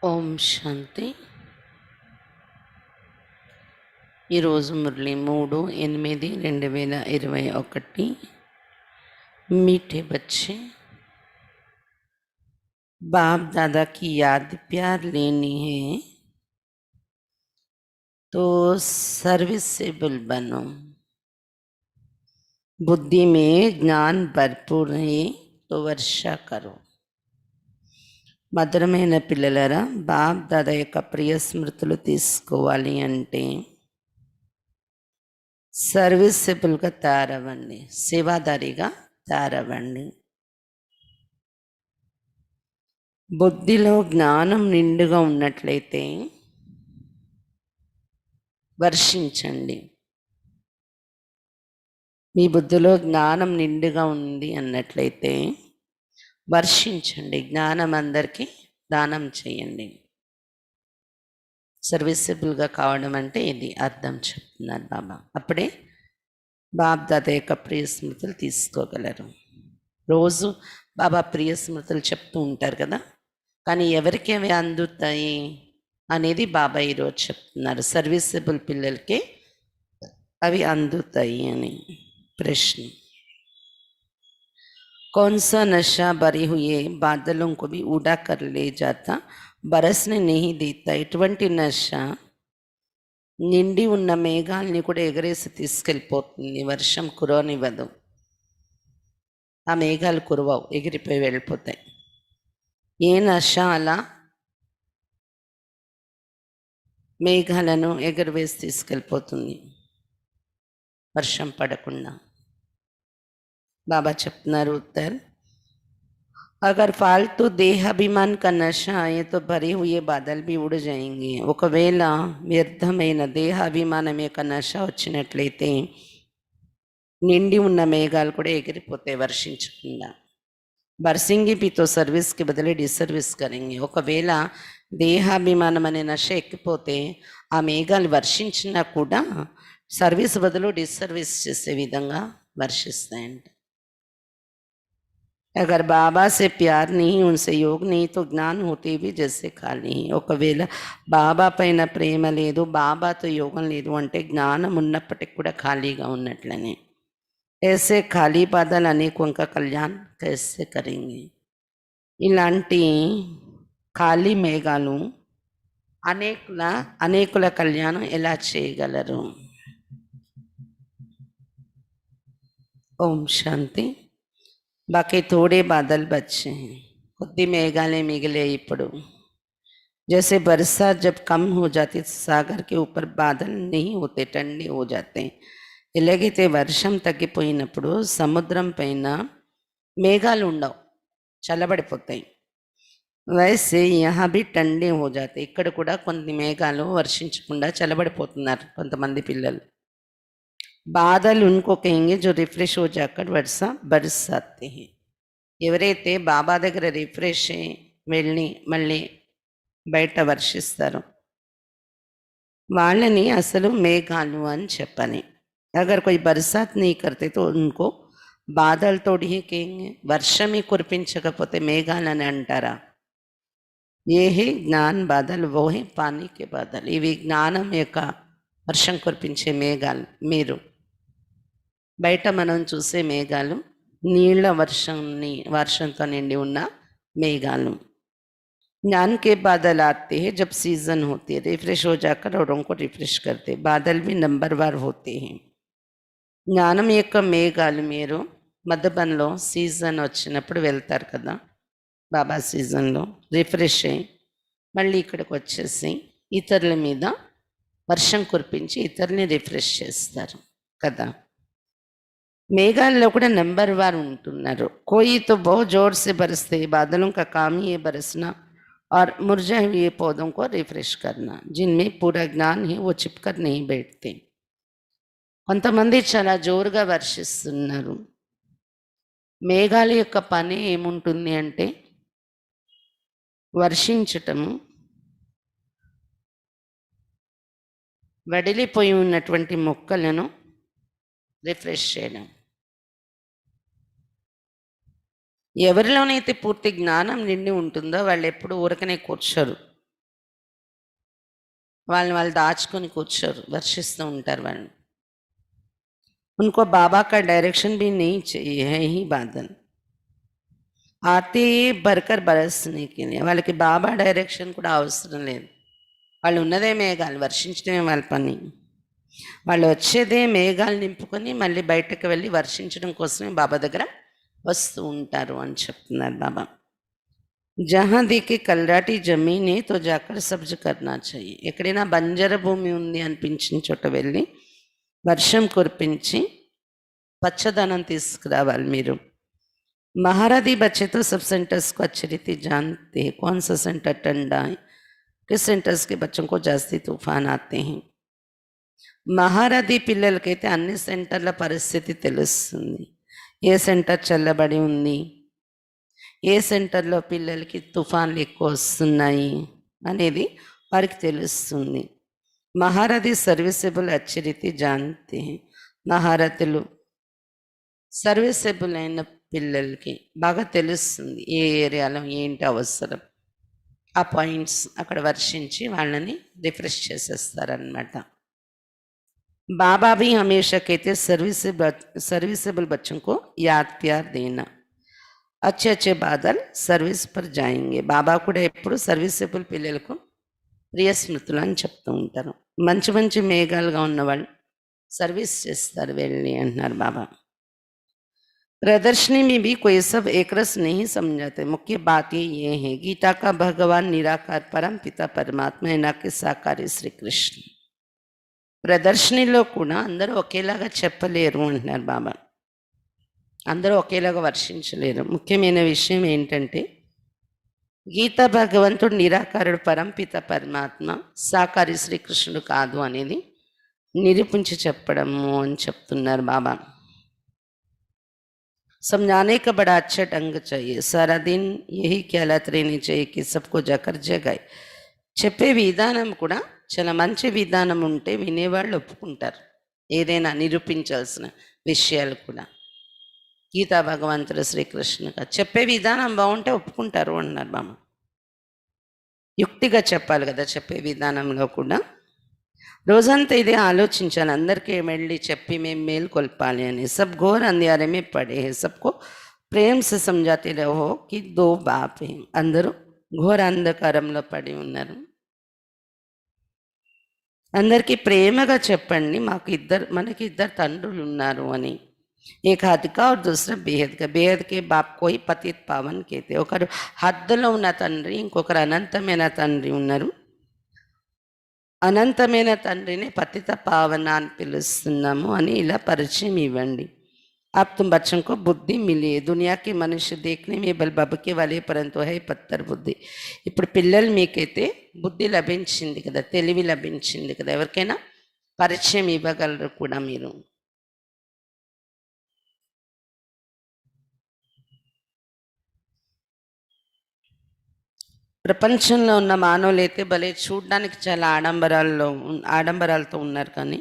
ఓం శాంతి. ఈరోజు మురళి 3/8/2021. मीठे बच्चे, बाप दादा की याद प्यार लेनी है तो सर्विसेबल बनो। बुद्धि में ज्ञान भरपूर है तो वर्षा करो। మధురమైన పిల్లలరా, బాప్ దాదా యొక్క ప్రియ స్మృతులు తీసుకోవాలి అంటే సర్వీసబుల్గా తయారవ్వండి, సేవాదారిగా తయారవ్వండి. బుద్ధిలో జ్ఞానం నిండుగా ఉన్నట్లయితే వర్షించండి. మీ బుద్ధిలో జ్ఞానం నిండుగా ఉంది అన్నట్లయితే వర్షించండి. జ్ఞానం అందరికీ దానం చేయండి. సర్వీసబుల్గా కావడం అంటే ఇది అర్థం చెప్తున్నారు బాబా. అప్పుడే బాప్ దాదా యొక్క ప్రియ స్మృతులు తీసుకోగలరు. రోజు బాబా ప్రియ స్మృతులు చెప్తూ ఉంటారు కదా, కానీ ఎవరికి అవి అందుతాయి అనేది బాబా ఈరోజు చెప్తున్నారు. సర్వీసబుల్ పిల్లలకే అవి అందుతాయి అని. ప్రశ్న: कौन सा नशा भरे हुए बादलों को भी उड़ा कर ले जाता, बरसने नहीं देता? ఇటువంటి నష నిండి ఉన్న మేఘాలని కూడా ఎగరేసి తీసుకెళ్ళిపోతుంది, వర్షం కురవనివ్వదు. ఆ మేఘాలు కురవవు, ఎగిరిపోయి వెళ్ళిపోతాయి. ఏ నష అలా మేఘాలను ఎగరవేసి తీసుకెళ్ళిపోతుంది వర్షం పడకుండా? बाबा చెప్తున్నారు उत्तर: अगर फालतू देहाभिमान का नशा आए तो भरे हुए बादल भी उड़ जाएंगे. ఒకవేళ వ్యర్థమైన దేహాభిమానం యొక్క నష వచ్చినట్లయితే నిండి ఉన్న మేఘాలు కూడా ఎగిరిపోతాయి వర్షించకుండా. బర్సింగి పితో సర్వీస్కి బదులు డిసర్వీస్ కరెంగి. ఒకవేళ దేహాభిమానం అనే నష ఎక్కిపోతే ఆ మేఘాలు వర్షించినా కూడా సర్వీస్ బదులు డిసర్వీస్ చేసే విధంగా వర్షిస్తాయంట. अगर बाबा से प्यार नहीं, उनसे योग नहीं तो ज्ञान होते भी जैसे खाली. ఒకవేళ బాబా పైన ప్రేమ లేదు, బాబాతో యోగం లేదు అంటే జ్ఞానం ఉన్నప్పటికి కూడా ఖాళీగా ఉన్నట్లనే. ऐसे ఖాళీ బాధలు అనేकों का कल्याण कैसे करेंगे? ఇలాంటి ఖాళీ మేఘాలు అనేకుల కళ్యాణం ఎలా చేయగలరు? ఓం శాంతి. बाकी थोड़े बादल बचे हैं, కొద్ది మేఘాలే మిగిలే ఇప్పుడు. जैसे बरसात जब कम हो जाती सागर के ऊपर बादल नहीं होते, ठंडे हो जाते. ఎలాగైతే వర్షం తగ్గిపోయినప్పుడు సముద్రం పైన మేఘాలు ఉండవు, చల్లబడిపోతాయి. वैसे यहाँ भी ठंडे हो जाते. ఇక్కడ కూడా కొన్ని మేఘాలు వర్షించకుండా చల్లబడిపోతున్నారు కొంతమంది పిల్లలు. బాదల్ ఉన్కో కहेंगे जो रिफ्रेश हो जाकर वर्षा बरसाते हैं. ఎవరైతే బాబా దగ్గర రిఫ్రెష్ వెళ్ళి మళ్ళీ బయట వర్షిస్తారో వాళ్ళని అసలు మేఘాలు అని చెప్పని. అగర్ कोई बरसात नहीं करते तो उनको బాదల్ తోడి కहेंगे. వర్షమి కురిపించకపోతే మేఘాలని అంటారా? ఏ హే జ్ఞాన్ బాదల్ వో హే పానీ కే బాదల్. ఇవి జ్ఞానం యొక్క వర్షం కురిపించే మేఘాలు. మీరు బయట మనం చూసే మేఘాలు నీళ్ళ వర్షంతో నిండి ఉన్న మేఘాలు. ज्ञान के बादल आते हैं जब सीजन होती है, रिफ्रेश हो जाकर औरों को रिफ्रेश करते. बादल भी नंबरवार होते हैं. జ్ఞానం యొక్క మేఘాలు మీరు మధుబన్లో సీజన్ వచ్చినప్పుడు వెళ్తారు కదా, బాబా సీజన్లో రిఫ్రెష్ అయ్యి మళ్ళీ ఇక్కడికి వచ్చేసి ఇతరుల మీద వర్షం కురిపించి ఇతరుల్ని రిఫ్రెష్ చేస్తారు కదా. మేఘాల్లో కూడా నెంబర్ వార్ ఉంటున్నారు. कोई तो बहुत जोर से बरसते, बादलों का काम ही है बरसना और मुरझाए हुए पौधों को रिफ्रेश करना. जिनमें पूरा ज्ञान है वो चिपकर नहीं बैठते. కొంతమంది చాలా జోరుగా వర్షిస్తున్నారు. మేఘాల యొక్క పని ఏముంటుంది అంటే వర్షించటము, వడిలిపోయి ఉన్నటువంటి మొక్కలను రిఫ్రెష్ చేయడం. ఎవరిలోనైతే పూర్తి జ్ఞానం నిండి ఉంటుందో వాళ్ళు ఎప్పుడు ఊరకనే కూర్చోరు, వాళ్ళు దాచుకొని కూర్చోరు, వర్షిస్తూ ఉంటారు వాళ్ళు. उनको बाबा का डायरेक्शन भी नहीं चाहिए है ही बादल आते भरकर बरसने के लिए వాళ్ళకి బాబా డైరెక్షన్ కూడా అవసరం లేదు. వాళ్ళు ఉన్నదే మేఘాలు, వర్షించడమే వాళ్ళ పని. వాళ్ళు వచ్చేదే మేఘాలు నింపుకొని మళ్ళీ బయటకు వెళ్ళి వర్షించడం కోసమే బాబా దగ్గర వస్తూ ఉంటారు అని చెప్తున్నారు బాబా. జహా దిక్కి కల్రాటి జమీనే తో జాకర్ సబ్జ్ కర్నా చెయ్యి. ఎక్కడైనా బంజర భూమి ఉంది అనిపించిన చోట వెళ్ళి వర్షం కురిపించి పచ్చదనం తీసుకురావాలి మీరు. महारथी बच्चे तो सब सेंटर्स को अच्छी रीति जानते हैं कौन सा सेंटर ठंडा है, किस सेंटर्स के बच्चों को जास्ती तूफान आते हैं. మహారథి పిల్లలకైతే అన్ని సెంటర్ల పరిస్థితి తెలుస్తుంది. ఏ సెంటర్ చల్లబడి ఉంది, ఏ సెంటర్లో పిల్లలకి తుఫాన్లు ఎక్కువ వస్తున్నాయి అనేది వారికి తెలుస్తుంది. మహారథి సర్వీసబుల్ అచ్చి రీతి జాంతే. మహారథులు సర్వీసబుల్ అయిన పిల్లలకి బాగా తెలుస్తుంది ఏ ఏరియాలో ఏంటి అవసరం. ఆ పాయింట్స్ అక్కడ వర్షించి వాళ్ళని రిఫ్రెష్ చేసేస్తారనమాట. बाबा भी हमेशा कहते सर्विसेबल बच्चों को याद प्यार देना, अच्छे अच्छे बादल सर्विस पर जाएंगे. బాబా కూడా ఎప్పుడు సర్వీసబుల్ పిల్లలకు ప్రియ స్మృతులు అని చెప్తూ ఉంటారు. మంచి మంచి మేఘాలుగా ఉన్నవాళ్ళు సర్వీస్ చేస్తారు వెళ్ళి అంటున్నారు బాబా. प्रदर्शनी में भी कोई सब एक रस नहीं समझाते. मुख्य बात ये है गीता का भगवान निराकार परम पिता परमात्मा है, ना कि साकारी श्री कृष्ण. ప్రదర్శనలో కూడా అందరూ ఒకేలాగా చెప్పలేరు అంటున్నారు బాబా. అందరూ ఒకేలాగా వర్షించలేరు. ముఖ్యమైన విషయం ఏంటంటే గీతా భగవంతుడు నిరాకారుడు పరంపిత పరమాత్మ, సాకారి శ్రీకృష్ణుడు కాదు అనేది నిరూపించి చెప్పడము అని చెప్తున్నారు బాబా. समझाने का बड़ा अच्छा ढंग चाहिए, सारा दिन यही ख्यालात रहनी चाहिए कि सबको जाकर जगाए. చెప్పే విధానం కూడా చాలా మంచి విధానం ఉంటే వినేవాళ్ళు ఒప్పుకుంటారు. ఏదైనా నిరూపించాల్సిన విషయాలు కూడా గీతా భగవంతుడు శ్రీకృష్ణుగా చెప్పే విధానం బాగుంటే ఒప్పుకుంటారు అన్నారు బామ్మ. యుక్తిగా చెప్పాలి కదా చెప్పే విధానంలో కూడా. రోజంతా ఇదే ఆలోచించాలి, అందరికీ వెళ్ళి చెప్పి మేము మేల్కొల్పాలి అని. సబ్ ఘోర్ అంధ్యారే మే పడే హే, సబ్కో ప్రేమ్ సే సమజాతే రహో కి దో బాప్ హే. అందరూ ఘోర అంధకారంలో పడి ఉన్నారు. అందరికీ ప్రేమగా చెప్పండి మనకి ఇద్దరు తండ్రులు ఉన్నారు అని. एक हद का और दूसरा बेहद का. बेहद के बाप को ही पतित पावन कहते. ఒకరు హద్దులో ఉన్న తండ్రి, ఇంకొకరు అనంతమైన తండ్రి ఉన్నారు. అనంతమైన తండ్రిని పతిత పావన అని పిలుస్తున్నాము అని ఇలా పరిచయం ఇవ్వండి. अब तुम बच्चों को बुद्धि मिली है, दुनिया के मनुष्य देखने में बल बबके वाले परंतु है पत्थर बुद्धि. ఇప్పుడు పిల్లలు మీకైతే బుద్ధి లభించింది కదా, తెలివి లభించింది కదా, ఎవరికైనా పరిచయం ఇవ్వగలరు కూడా మీరు. ప్రపంచంలో ఉన్న మానవులైతే భలే చూడడానికి చాలా ఆడంబరాలతో ఉన్నారు, కానీ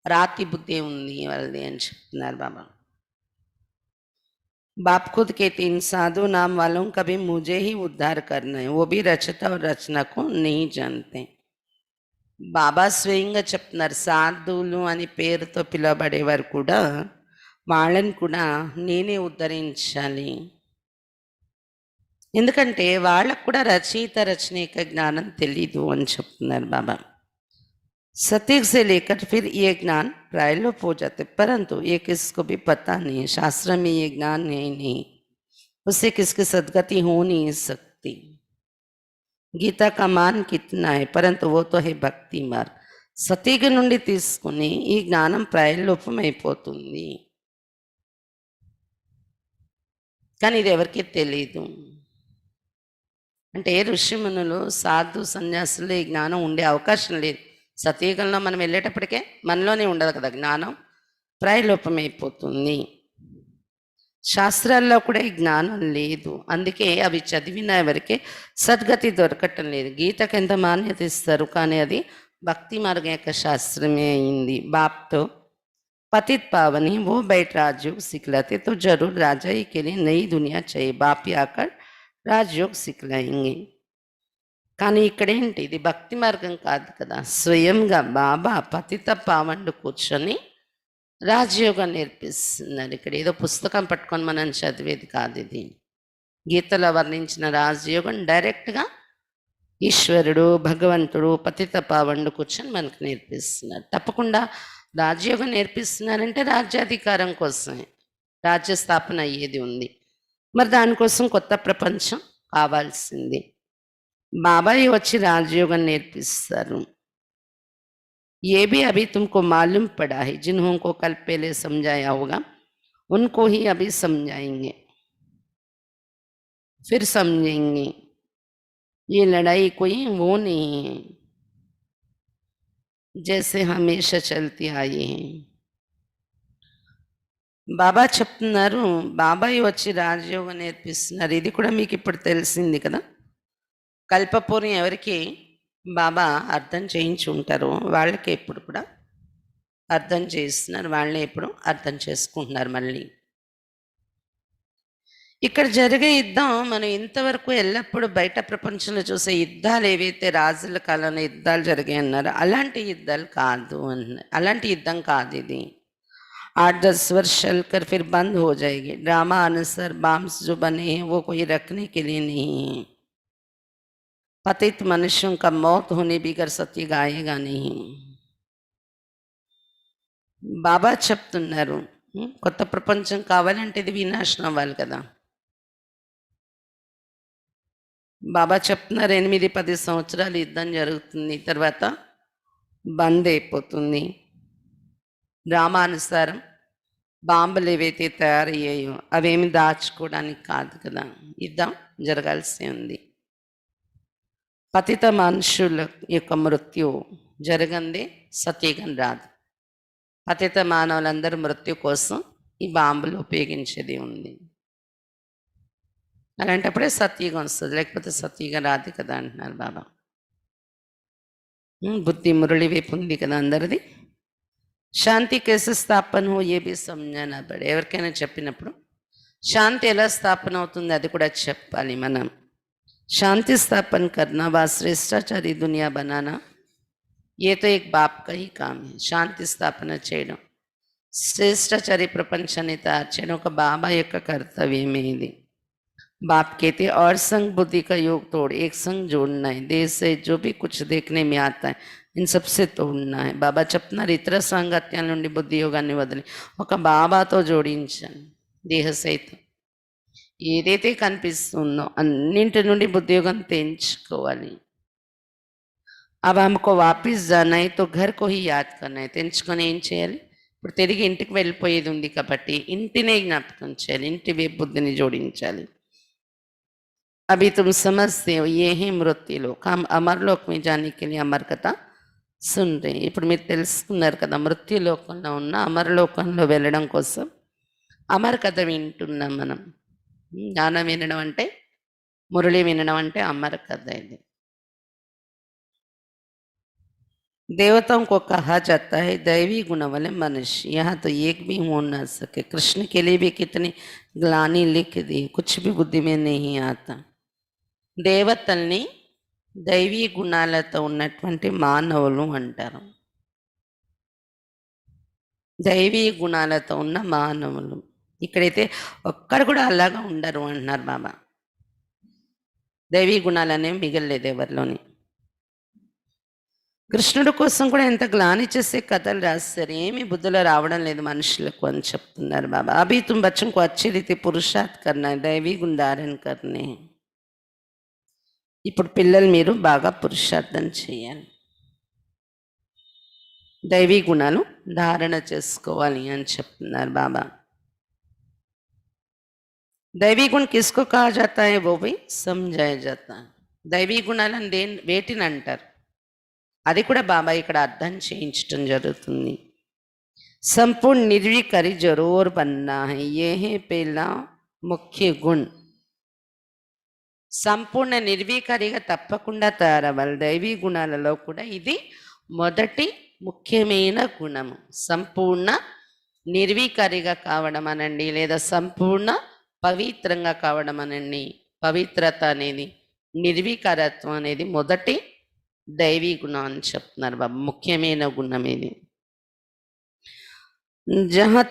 రాతి బుద్ధి ఉంది వాళ్ళది అని చెప్తున్నారు బాబా. बाप खुद कहते इन साधु नाम वालों कभी मुझे ही उद्धार करना है, वो भी रचता और रचना को नहीं जानते. బాబా స్వయంగా చెప్తున్నారు సాధువులు అని పేరుతో పిలువబడేవారు కూడా వాళ్ళని కూడా నేనే ఉద్ధరించాలి. ఎందుకంటే వాళ్ళకు కూడా రచయిత రచనీక జ్ఞానం తెలీదు అని చెప్తున్నారు బాబా. सतीक से लेकर फिर ये ज्ञान प्राय लोप हो जाते, परंतु ये किसको भी पता नहीं, शास्त्र में ये ज्ञान है नहीं, उससे किसकी सदगति हो नहीं सकती. गीता का मान कितना है, परंतु वो तो है भक्ति मार्ग. సతీగ నుండి తీసుకుని ఈ జ్ఞానం ప్రాయలోపమైపోతుంది, కానీ ఇది ఎవరికి తెలీదు. అంటే ఋషిమునులు సాధు సన్యాసులు ఈ జ్ఞానం ఉండే అవకాశం లేదు. సతీయుగంలో మనం వెళ్ళేటప్పటికే మనలోనే ఉండదు కదా జ్ఞానం, ప్రాయలోపమైపోతుంది. శాస్త్రాల్లో కూడా ఈ జ్ఞానం లేదు, అందుకే అవి చదివిన ఎవరికి సద్గతి దొరకటం లేదు. గీతకు ఎంత మాన్యత ఇస్తారు, కానీ అది భక్తి మార్గం యొక్క శాస్త్రమే అయింది. బాప్తో पतित पावनी वो बैठ राजयोग सिखलाते तो जरूर राजा ही के लिए नई दुनिया चाहिए. बाप ही आकर राजयोग सिखलाएंगे. కానీ ఇక్కడేంటి, ఇది భక్తి మార్గం కాదు కదా. స్వయంగా బాబా పతిత పావనుడు కూర్చొని రాజయోగం నేర్పిస్తున్నారు. ఇక్కడ ఏదో పుస్తకం పట్టుకొని మనం చదివేది కాదు ఇది. గీతలో వర్ణించిన రాజయోగం డైరెక్ట్గా ఈశ్వరుడు, భగవంతుడు పతిత పావనుడు కూర్చొని మనకు నేర్పిస్తున్నారు. తప్పకుండా రాజయోగం నేర్పిస్తున్నారంటే రాజ్యాధికారం కోసమే, రాజ్య స్థాపన అయ్యేది ఉంది. మరి దానికోసం కొత్త ప్రపంచం కావాల్సింది. బాబాయ్ వచ్చి రాజయోగం నేర్పిస్తారు. ये भी अभी तुमको मालूम पड़ा है, जिन्हों को कल पहले समझाया होगा उनको ही अभी समझाएंगे, फिर समझेंगे. ये लड़ाई कोई वो नहीं है जैसे हमेशा चलती आई है. బాబా చెప్తున్నారు, బాబాయ్ వచ్చి రాజయోగం నేర్పిస్తున్నారు. ఇది కూడా మీకు ఇప్పుడు తెలిసింది కదా. కల్పపూర్ణి ఎవరికి బాబా అర్థం చేయించి ఉంటారు, వాళ్ళకి ఇప్పుడు కూడా అర్థం చేస్తున్నారు, వాళ్ళే ఇప్పుడు అర్థం చేసుకుంటున్నారు. మళ్ళీ ఇక్కడ జరిగే యుద్ధం మనం ఇంతవరకు ఎల్లప్పుడూ బయట ప్రపంచంలో చూసే యుద్ధాలు ఏవైతే రాజుల కాలంలో యుద్ధాలు జరిగాయి అన్నారో అలాంటి యుద్ధాలు కాదు అన్నారు. అలాంటి యుద్ధం కాదు ఇది. 8-10 वर्ष चलकर फिर बंद हो जाएगी. ड्रामा अनुसार बाम्स जो बने हैं वो कोई रखने के लिए नहीं है. पतित मनुष्यों का मौत होने भी कर सत्य गाएगा नहीं. బాబా చెప్తున్నారు, కొత్త ప్రపంచం కావాలంటే ఇది వినాశనం అవ్వాలి కదా. బాబా చెప్తున్నారు 8-10 సంవత్సరాలు యుద్ధం జరుగుతుంది, తర్వాత బంద్ అయిపోతుంది. డ్రామానుసారం బాంబులు ఏవైతే తయారయ్యాయో అవేమి దాచుకోవడానికి కాదు కదా, యుద్ధం జరగాల్సి ఉంది. పతిత మనుషుల యొక్క మృత్యు జరగందే సత్యుగం రాదు. పతిత మానవులందరూ మృత్యు కోసం ఈ బాంబులు ఉపయోగించేది ఉంది. అలాంటప్పుడే సత్యుగం వస్తుంది, లేకపోతే సత్యుగం రాదు కదా అంటున్నారు బాబా. బుద్ధి మురళి వైపు ఉంది కదా అందరిది. శాంతి కేసు స్థాపన హో ఏ బి సమజానా పడే. ఎవరికైనా చెప్పినప్పుడు శాంతి ఎలా స్థాపన అవుతుంది అది కూడా చెప్పాలి మనం. శాంతి స్థాపన కర్నా వా శ్రేష్టాచారి దునియా బనానా ఏ తో ఏక్ బాప్ కా హీ కామ్ హై. శాంతి స్థాపన చేయడం, శ్రేష్టాచారి ప్రపంచాన్ని తయారు చేయడం ఒక బాబా యొక్క కర్తవ్యమే ఇది. बाप कहते और संग बुद्धि का योग तोड़ एक संग जोड़ना है. देश से जो भी कुछ देखने में आता है इन सबसे तोड़ना है. బాబా చెప్తున్నారు, ఇతర సాంగత్యాల నుండి బుద్ధి యోగాన్ని వదిలి ఒక బాబాతో జోడించాలి. దేహ సైతం ఏదైతే కనిపిస్తుందో అన్నింటి నుండి బుద్ధి యోగం తెంచుకోవాలి. अब हमको वापस जाना है तो घर को ही याद करना है. తెంచుకొని ఏం చేయాలి, ఇప్పుడు తిరిగి ఇంటికి వెళ్ళిపోయేది ఉంది కాబట్టి ఇంటినే జ్ఞాపకం చేయాలి, ఇంటి వైపు బుద్ధిని జోడించాలి. अभी तुम समझते हो ये ही मृत्यु लोक, हम अमरलोक में जाने के लिए अमर कथा सुन रहे हैं. ఇప్పుడు మీరు తెలుసుకున్నారు కదా, మృత్యులోకంలో ఉన్న అమరలోకంలో వెళ్ళడం కోసం అమర్ కథ వింటున్నాం మనం. జ్ఞానం వినడం అంటే, మురళి వినడం అంటే అమర్ కథ ఇది. देवताओं को कहा जाता है दैवी गुण वाले मनुष्य, यहाँ तो एक भी हो ना सके. कृष्ण के लिए भी कितनी ग्लानी लिख दी, कुछ भी बुद्धि में नहीं आता. దేవతల్ని దైవీ గుణాలతో ఉన్నటువంటి మానవులు అంటారు. దైవీ గుణాలతో ఉన్న మానవులు. ఇక్కడైతే ఒక్కరు కూడా అలాగా ఉండరు అంటున్నారు బాబా. దైవీ గుణాలు అనేవి మిగలలేదు ఎవరిలోని. కృష్ణుడి కోసం కూడా ఎంత గ్లాని చేసే కథలు రాస్తారు, ఏమి బుద్ధిలో రావడం లేదు మనుషులకు అని చెప్తున్నారు బాబా. అభి తుమ్ బచ్చం కో అచ్చి రీతి పురుషార్థ్ కర్నా దైవీ గుణ ధారణ కర్నే. ఇప్పుడు పిల్లలు మీరు బాగా పురుషార్థం చేయాలి, దైవీ గుణాలు ధారణ చేసుకోవాలి అని చెప్తున్నారు బాబా. दैवी गुण किसको कहा जाता है वो भी समझाया जाता है. దైవీ గుణాలను వేటిని అంటారు అది కూడా బాబా ఇక్కడ అర్థం చేయించడం జరుగుతుంది. संपूर्ण निर्विकारी जरूर बनना है, ये है पहला मुख्य गुण. సంపూర్ణ నిర్వికారిగా తప్పకుండా తయారవ్వాలి. దైవీ గుణాలలో కూడా ఇది మొదటి ముఖ్యమైన గుణము. సంపూర్ణ నిర్వికారిగా కావడం అనండి, లేదా సంపూర్ణ పవిత్రంగా కావడం అనండి. పవిత్రత అనేది నిర్వికారత్వం అనేది మొదటి दैवी गुण అని చెప్తున్నారు బాబా. ముఖ్యమైన గుణం ఇది. जहाँ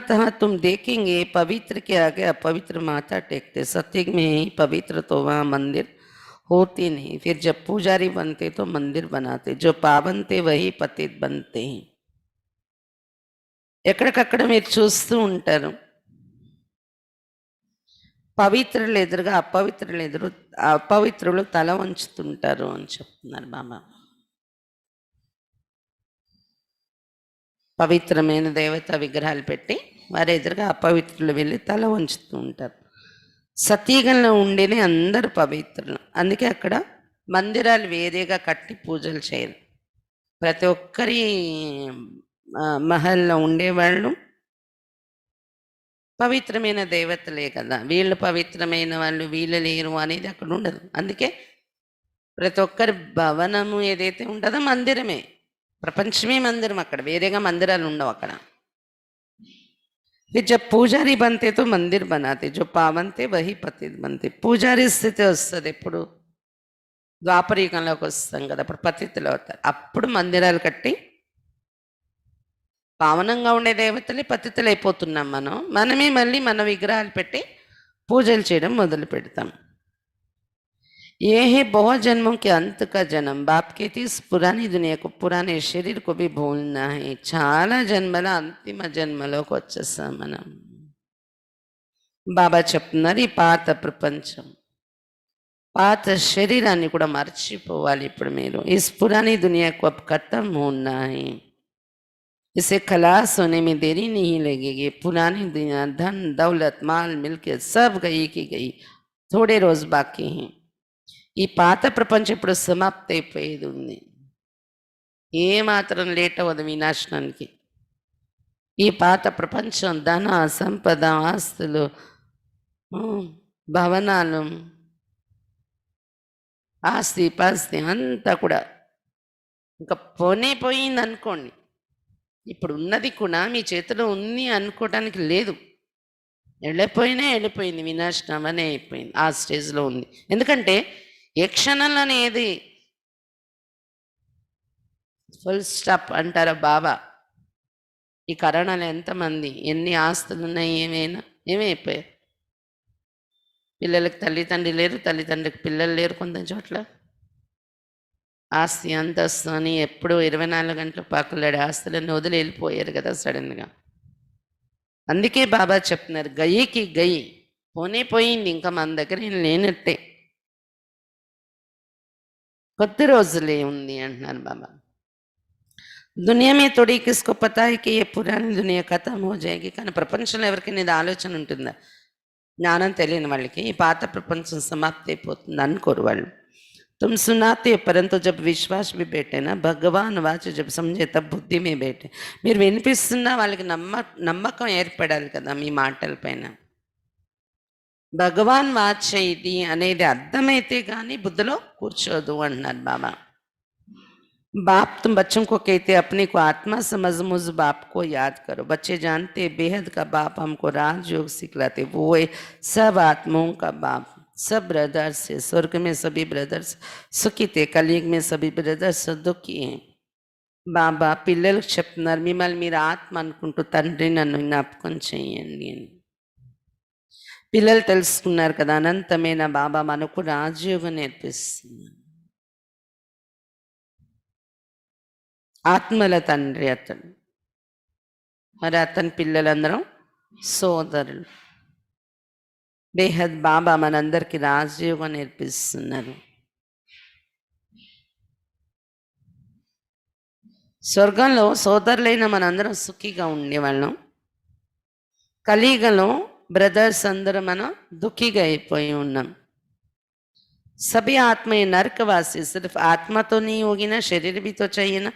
तहाँ तुम देखेंगे पवित्र के आगे अपवित्र माथा टेकते. सत्युग में ही पवित्र तो वहाँ मंदिर होते नहीं. फिर जब पुजारी बनते तो मंदिर बनाते. जो पावन थे वही पतित बनते हैं. ఎక్కడికక్కడ మీరు చూస్తూ ఉంటారు, పవిత్రులు ఎదురుగా అపవిత్రులు తల వంచుతుంటారు అని చెప్తున్నారు బాబా. పవిత్రమైన దేవత విగ్రహాలు పెట్టి వారి ఎదురుగా అపవిత్రులు వెళ్ళి తల వంచుతూ ఉంటారు. సతీగంలో ఉండేది అందరూ పవిత్రులు. అందుకే అక్కడ మందిరాలు వేరేగా కట్టి పూజలు చేయరు. ప్రతి ఒక్కరి మహల్లో ఉండేవాళ్ళు పవిత్రమైన దేవతలే కదా. వీళ్ళు పవిత్రమైన వాళ్ళు, వీళ్ళు లేరు అనేది అక్కడ ఉండదు. అందుకే ప్రతి ఒక్కరి భవనము ఏదైతే ఉంటుందో మందిరమే, ప్రపంచమే మందిరం. అక్కడ వేరేగా మందిరాలు ఉండవు అక్కడ. जब పూజారి बनते तो मंदिर बनाते. जो पावन थे वही पतित बनते. పూజారి స్థితి వస్తుంది ఎప్పుడు? ద్వాపరయుగంలోకి వస్తాం కదా, అప్పుడు పతితులు అవుతారు. అప్పుడు మందిరాలు కట్టి పావనంగా ఉండే దేవతలే పతితులు అయిపోతున్నాం మనమే మళ్ళీ మన విగ్రహాలు పెట్టి పూజలు చేయడం మొదలు పెడతాం. ये है बहुत जन्मों के अंत का जन्म. बाप कहती इस पुरानी दुनिया को, पुराने शरीर को भी भूलना है. చాలా జన్మల అంతిమ జన్మలోకి వచ్చేస్తాం మనం. బాబా చెప్తున్నారు ఈ పాత ప్రపంచం, పాత శరీరాన్ని కూడా మర్చిపోవాలి ఇప్పుడు మీరు. इस पुरानी दुनिया को अब खत्म होना है. इसे खलास होने में देरी नहीं लगेगी. पुरानी दुनिया धन दौलत माल मिलके सब गई की गई, थोड़े रोज बाकी हैं. ఈ పాత ప్రపంచం ఇప్పుడు సమాప్తి అయిపోయేది ఉంది. ఏమాత్రం లేట్ అవ్వదు వినాశనానికి. ఈ పాత ప్రపంచం ధన సంపద ఆస్తులు భవనాలు ఆస్తి పాస్తి అంతా కూడా ఇంకా పోయింది అనుకోండి. ఇప్పుడు ఉన్నది కూడా మీ చేతిలో ఉంది అనుకోవటానికి లేదు. వెళ్ళిపోయింది, వినాశనం అనే అయిపోయింది. ఆ స్టేజ్లో ఉంది. ఎందుకంటే ఏ క్షణంలోనే ఏది ఫుల్ స్టాప్ అంటారా బాబా. ఈ కరోనాలో ఎంతమంది ఎన్ని ఆస్తులు ఉన్నాయి, ఏమైపోయాయి. పిల్లలకి తల్లిదండ్రి లేరు, తల్లిదండ్రికి పిల్లలు లేరు. కొంత చోట్ల ఆస్తి అంతస్తు అని ఎప్పుడూ 24 గంటలు పాకులాడే ఆస్తులను వదిలి వెళ్ళిపోయారు కదా సడన్గా. అందుకే బాబా చెప్తున్నారు గయ్యికి గయ్యి పోయింది, ఇంకా మన దగ్గర ఏం లేనట్టే, కొద్ది రోజులే ఉంది అంటున్నారు బాబా. దునియా में थोड़ी किसको पता है कि ये पुरानी दुनिया खत्म हो जाएगी. కానీ ప్రపంచంలో ఎవరికైనా ఇది ఆలోచన ఉంటుందా? జ్ఞానం తెలియని వాళ్ళకి ఈ పాత ప్రపంచం సమాప్తి అయిపోతుంది అనుకోరు వాళ్ళు. तुम सुनाते हो परंतु जब विश्वास भी बैठे ना, भगवान वाच जब समझे तब बुद्धि में बैठे. మీరు వినిపిస్తున్నా వాళ్ళకి నమ్మకం ఏర్పడాలి కదా మీ మాటల పైన. భగవాన్ వాచ ఇది అనేది అర్థమైతే కానీ బుద్ధిలో కూర్చోదు అంటున్నారు బాబా. बाप तुम बच्चों को कहते अपने को आत्मा समझ, मुझ बाप को याद करो. बच्चे जानते बेहद का बाप हमको राजयोग सिखलाते. वो है सब आत्माओं का बाप. सब ब्रदर्स है. स्वर्ग में सभी ब्रदर्स सुखी थे, कलयुग में सभी ब्रदर्स दुखी हैं. బాబా పిల్లలకు చెప్తున్నారు మిమ్మల్ని మీరు ఆత్మ అనుకుంటూ తండ్రి నన్ను జ్ఞాపకం చేయండి అని. పిల్లలు తెలుసుకున్నారు కదా అనంతమైన బాబా మనకు రాజయోగం నేర్పిస్తున్నారు. ఆత్మల తండ్రి అతడు, మరి అతని పిల్లలందరం సోదరులు. బేహద్ బాబా మనందరికీ రాజయోగం నేర్పిస్తున్నారు. స్వర్గంలో సోదరులైన మనందరం సుఖిగా ఉండేవాళ్ళం. కలియుగంలో బ్రదర్స్ అందరూ మనం దుఃఖిగా అయిపోయి ఉన్నాం. सभी आत्मा नरकवासी. सिर्फ आत्मा तो नहीं होगी ना, शरीर भी तो चाहिए ना.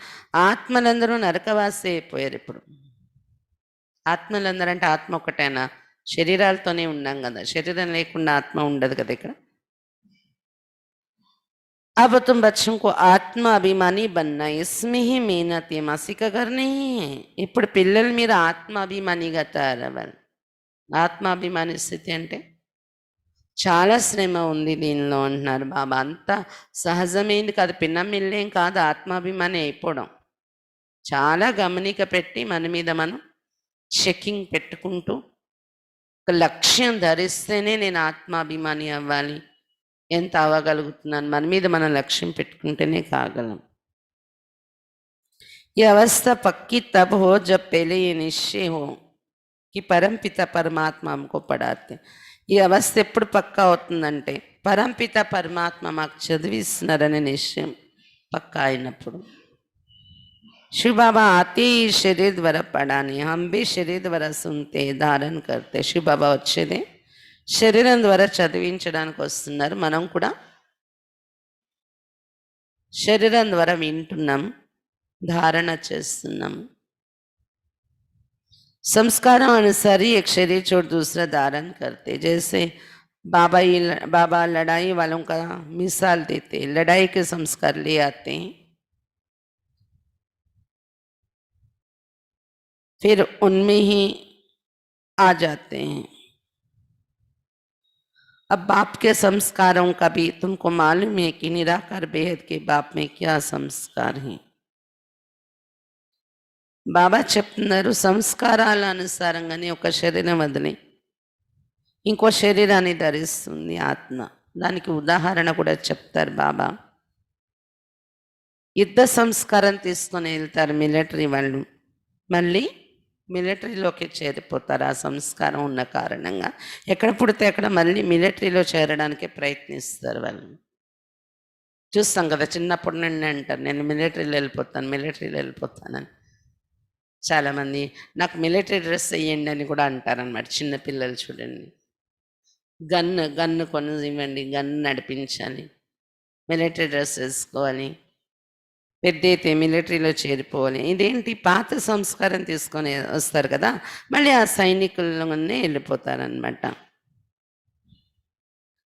ఆత్మలందరూ నరకవాసి అయిపోయారు ఇప్పుడు. ఆత్మలందరూ అంటే ఆత్మ ఒకటేనా? శరీరాలతోనే ఉన్నాం కదా, శరీరం లేకుండా ఆత్మ ఉండదు కదా ఇక్కడ. अब तुम बच्चों को आत्मा अभिमानी बनना, इसमें ही मेहनत है, मासी का घर नहीं है. ఇప్పుడు పిల్లలు మీరు ఆత్మాభిమానిగా తయారవ్వాలి. ఆత్మాభిమాని స్థితి అంటే చాలా శ్రమ ఉంది దీనిలో అంటున్నారు బాబా. అంతా సహజమైంది కాదు, పిన్నమిల్లేం కాదు ఆత్మాభిమాని అయిపోవడం. చాలా గమనిక పెట్టి మన మీద మనం చెకింగ్ పెట్టుకుంటూ ఒక లక్ష్యం ధరిస్తేనే నేను ఆత్మాభిమాని అవ్వాలి, ఎంత అవ్వగలుగుతున్నాను, మన మీద మనం లక్ష్యం పెట్టుకుంటేనే కాగలం. ये अवस्था पक्की तब हो जब पहले ये निश्चय हो कि परमपिता परमात्मा हमको पढ़ाते. ఈ అవస్థ ఎప్పుడు పక్కా అవుతుందంటే పరంపిత పరమాత్మ మాకు చదివిస్తున్నారనే నిశ్చయం పక్కా అయినప్పుడు. शिव बाबा आते ही शरीर द्वारा पढ़ाने, हम भी शरीर द्वारा सुनते धारण करते. शिव बाबा వచ్చేదే శరీరం ద్వారా చదివించడానికి వస్తున్నారు. మనం కూడా శరీరం ద్వారా వింటున్నాం, धारण చేస్తున్నాం. संस्कारों अनुसार ही एक शरीर छोड़ दूसरा धारण करते. जैसे बाबा लड़ाई वालों का मिसाल देते, लड़ाई के संस्कार ले आते हैं, फिर उनमें ही आ जाते हैं. अब बाप के संस्कारों का भी तुमको मालूम है कि निराकार बेहद के बाप में क्या संस्कार हैं. బాబా చెప్తున్నారు సంస్కారాల అనుసారంగానే ఒక శరీరం వదిలి ఇంకో శరీరాన్ని ధరిస్తుంది ఆత్మ. దానికి ఉదాహరణ కూడా చెప్తారు బాబా. యుద్ధ సంస్కారం తీసుకొని వెళ్తారు మిలిటరీ వాళ్ళు, మళ్ళీ మిలిటరీలోకి చేరిపోతారు. ఆ సంస్కారం ఉన్న కారణంగా ఎక్కడ పుడితే అక్కడ మళ్ళీ మిలిటరీలో చేరడానికి ప్రయత్నిస్తారు వాళ్ళు. చూస్తాం కదా, చిన్నప్పటి నుండి అంటారు నేను మిలిటరీలో వెళ్ళిపోతానని. చాలామంది నాకు మిలిటరీ డ్రెస్ వేయండి అని కూడా అంటారనమాట. చిన్నపిల్లలు చూడండి, గన్ను కొని ఇవ్వండి, గన్ను నడిపించాలి, మిలిటరీ డ్రెస్ వేసుకోవాలి, పెద్దయితే మిలిటరీలో చేరిపోవాలి. ఇదేంటి పాత సంస్కారం తీసుకొని వస్తారు కదా, మళ్ళీ ఆ సైనికుల్లోనే వెళ్ళిపోతారనమాట.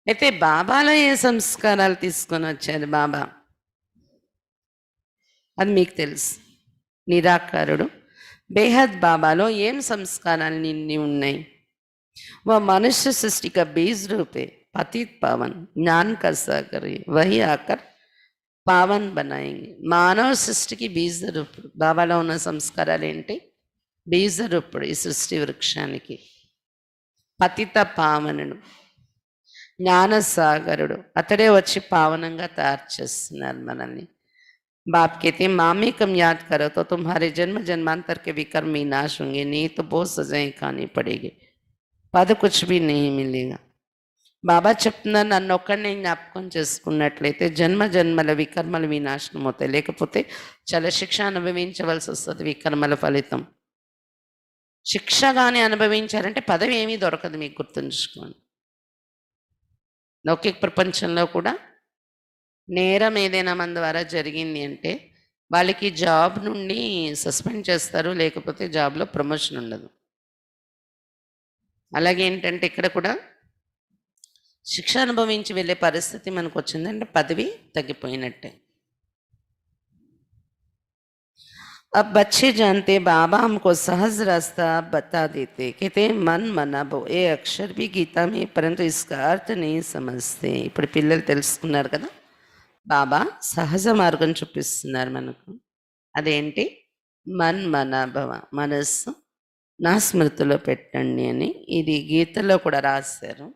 అయితే బాబాలో ఏ సంస్కారాలు తీసుకొని వచ్చారు బాబా, అది మీకు తెలుసు. నిరాకారుడు बेहद बाबालो ఏం సంస్కారాలు నిండి ఉన్నాయి. वह मनुष्य सृष्टि का बीज रूप है, पतित पावन ज्ञान का सागर है, वही आकर पावन बनाएंगे. మానవ సృష్టికి బీజ రూపుడు బాబాలో ఉన్న సంస్కారాలు ఏంటి? బీజ రూపుడు ఈ సృష్టి వృక్షానికి. పతిత పావనుడు, జ్ఞాన సాగరుడు, అతడే వచ్చి పావనంగా తయారు చేస్తున్నారు మనల్ని. बाप कहते हैं मामी कम याद करो तो तुम्हारे जन्म जन्मांतर के विकर्म ही नाश होंगे, नहीं तो बहुत सजाएं खानी पड़ेगी, पद कुछ भी नहीं मिलेगा. బాబా చెప్తున్నారు నన్ను ఒక్కడిని జ్ఞాపకం చేసుకున్నట్లయితే జన్మ జన్మల వికర్మలు వినాశనం అవుతాయి, లేకపోతే చాలా శిక్ష అనుభవించవలసి వస్తుంది. వికర్మల ఫలితం శిక్షగానే అనుభవించారంటే పదవి ఏమీ దొరకదు, మీకు గుర్తుంచుకోండి. లౌకిక ప్రపంచంలో కూడా నేరం ఏదైనా మన ద్వారా జరిగింది అంటే వాళ్ళకి జాబ్ నుండి సస్పెండ్ చేస్తారు, లేకపోతే జాబ్లో ప్రమోషన్ ఉండదు. అలాగే ఏంటంటే ఇక్కడ కూడా శిక్ష అనుభవించి వెళ్ళే పరిస్థితి మనకు వచ్చిందంటే పదవి తగ్గిపోయినట్టే. अब बच्चे जानते बाबा हमको सहज रास्ता बता देते, कहते मन मनाबो ये अक्षर भी गीता में, परंतु इसका अर्थ नहीं समझते. ఇప్పుడు పిల్లలు తెలుసుకున్నారు కదా, బాబా సహజ మార్గం చూపిస్తున్నారు మనకు. అదేంటి? మన్ మనభవ, మనస్సు నా స్మృతిలో పెట్టండి అని. ఇది గీతలో కూడా రాశారు,